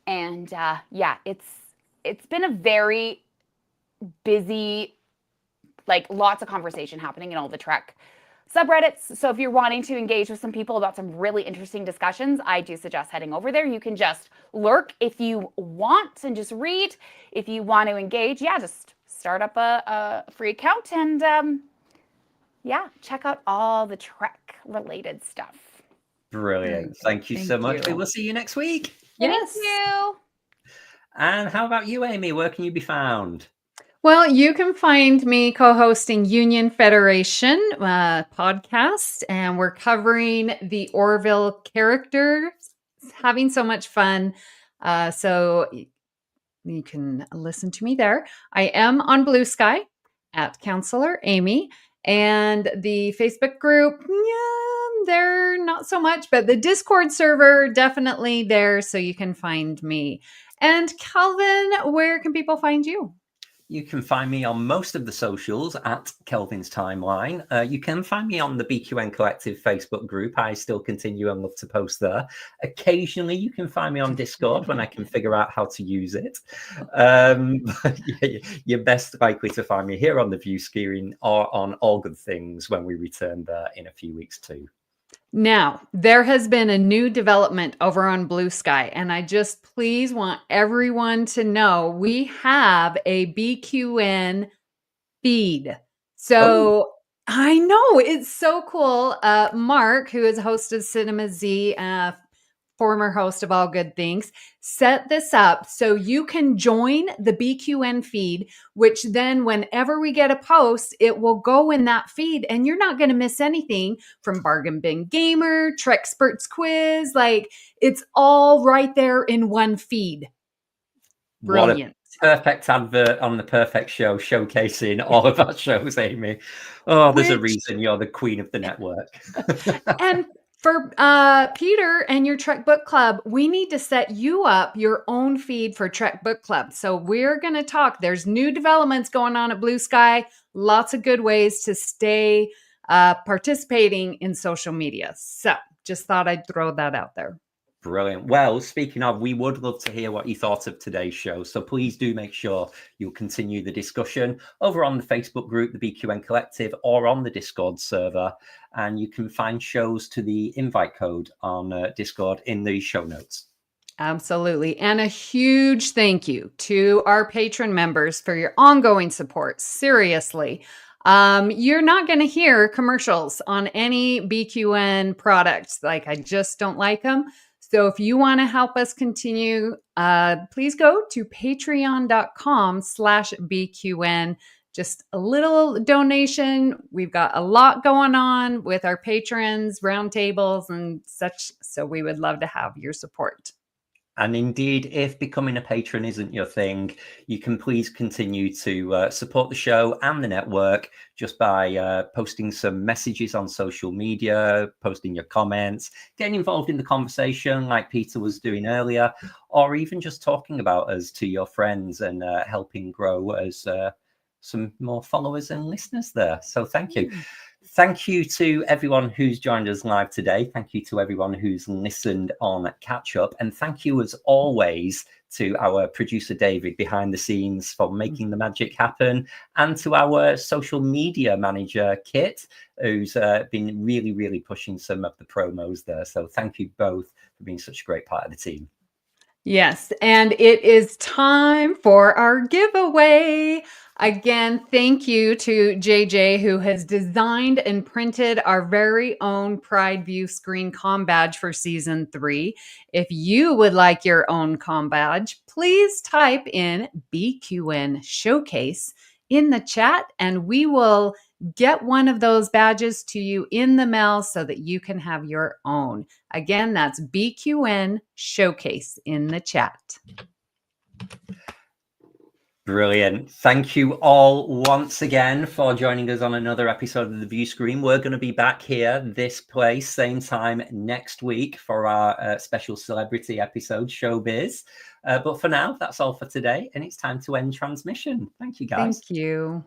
and yeah, it's been a very busy, like lots of conversation happening in all the Trek subreddits. So if you're wanting to engage with some people about some really interesting discussions, I do suggest heading over there. You can just lurk if you want and just read. If you want to engage, yeah, just start up a free account and yeah, check out all the Trek related stuff. Brilliant. Thank you so much. We will see you next week. Yes. Thank you. And how about you, Amy? Where can you be found? Well, you can find me co-hosting Union Federation podcast, and we're covering the Orville characters, having so much fun. So you can listen to me there. I am on Bluesky at Counselor Amy, and the Facebook group, yeah, they're not so much, but the Discord server, definitely there, so you can find me. And Kelvin, where can people find you? You can find me on most of the socials at Kelvin's Timeline. You can find me on the BQN Collective Facebook group. I still continue and love to post there. Occasionally, you can find me on Discord when I can figure out how to use it. You're best likely to find me here on the Viewscreen or on All Good Things when we return there in a few weeks too. Now, there has been a new development over on Bluesky, and I just please want everyone to know we have a BQN feed. So I know it's so cool. Mark, who is host of Cinema Z, former host of All Good Things, set this up so you can join the BQN feed, which then whenever we get a post, it will go in that feed and you're not going to miss anything from Bargain Bin Gamer, Trexperts Quiz. Like, it's all right there in one feed. Brilliant. What a perfect advert on the perfect show, showcasing all of our shows, Amy. Oh, there's a reason you're the queen of the network. And for Peter and your Trek Book Club, we need to set you up your own feed for Trek Book Club. So we're going to talk. There's new developments going on at Bluesky. Lots of good ways to stay participating in social media. So just thought I'd throw that out there. Brilliant. Well, speaking of, we would love to hear what you thought of today's show. So please do make sure you'll continue the discussion over on the Facebook group, the BQN Collective, or on the Discord server. And you can find shows to the invite code on Discord in the show notes. Absolutely. And a huge thank you to our patron members for your ongoing support. Seriously. You're not going to hear commercials on any BQN products. Like, I just don't like them. So if you want to help us continue, please go to patreon.com/BQN. Just a little donation. We've got a lot going on with our patrons, roundtables and such. So we would love to have your support. And indeed, if becoming a patron isn't your thing, you can please continue to support the show and the network just by posting some messages on social media, posting your comments, getting involved in the conversation like Peter was doing earlier, or even just talking about us to your friends and helping grow as some more followers and listeners there. So thank you. Thank you to everyone who's joined us live today. Thank you to everyone who's listened on Catch Up. And thank you, as always, to our producer, David, behind the scenes for making the magic happen. And to our social media manager, Kit, who's been really, really pushing some of the promos there. So thank you both for being such a great part of the team. Yes, and it is time for our giveaway. Again, thank you to JJ, who has designed and printed our very own Pride Viewscreen comm badge for season 3. If you would like your own comm badge, please type in BQN Showcase in the chat, and we will get one of those badges to you in the mail so that you can have your own. Again, that's BQN Showcase in the chat. Brilliant. Thank you all once again for joining us on another episode of the Viewscreen. We're going to be back here, this place, same time next week for our special celebrity episode, Showbiz. But for now, that's all for today, and it's time to end transmission. Thank you, guys. Thank you.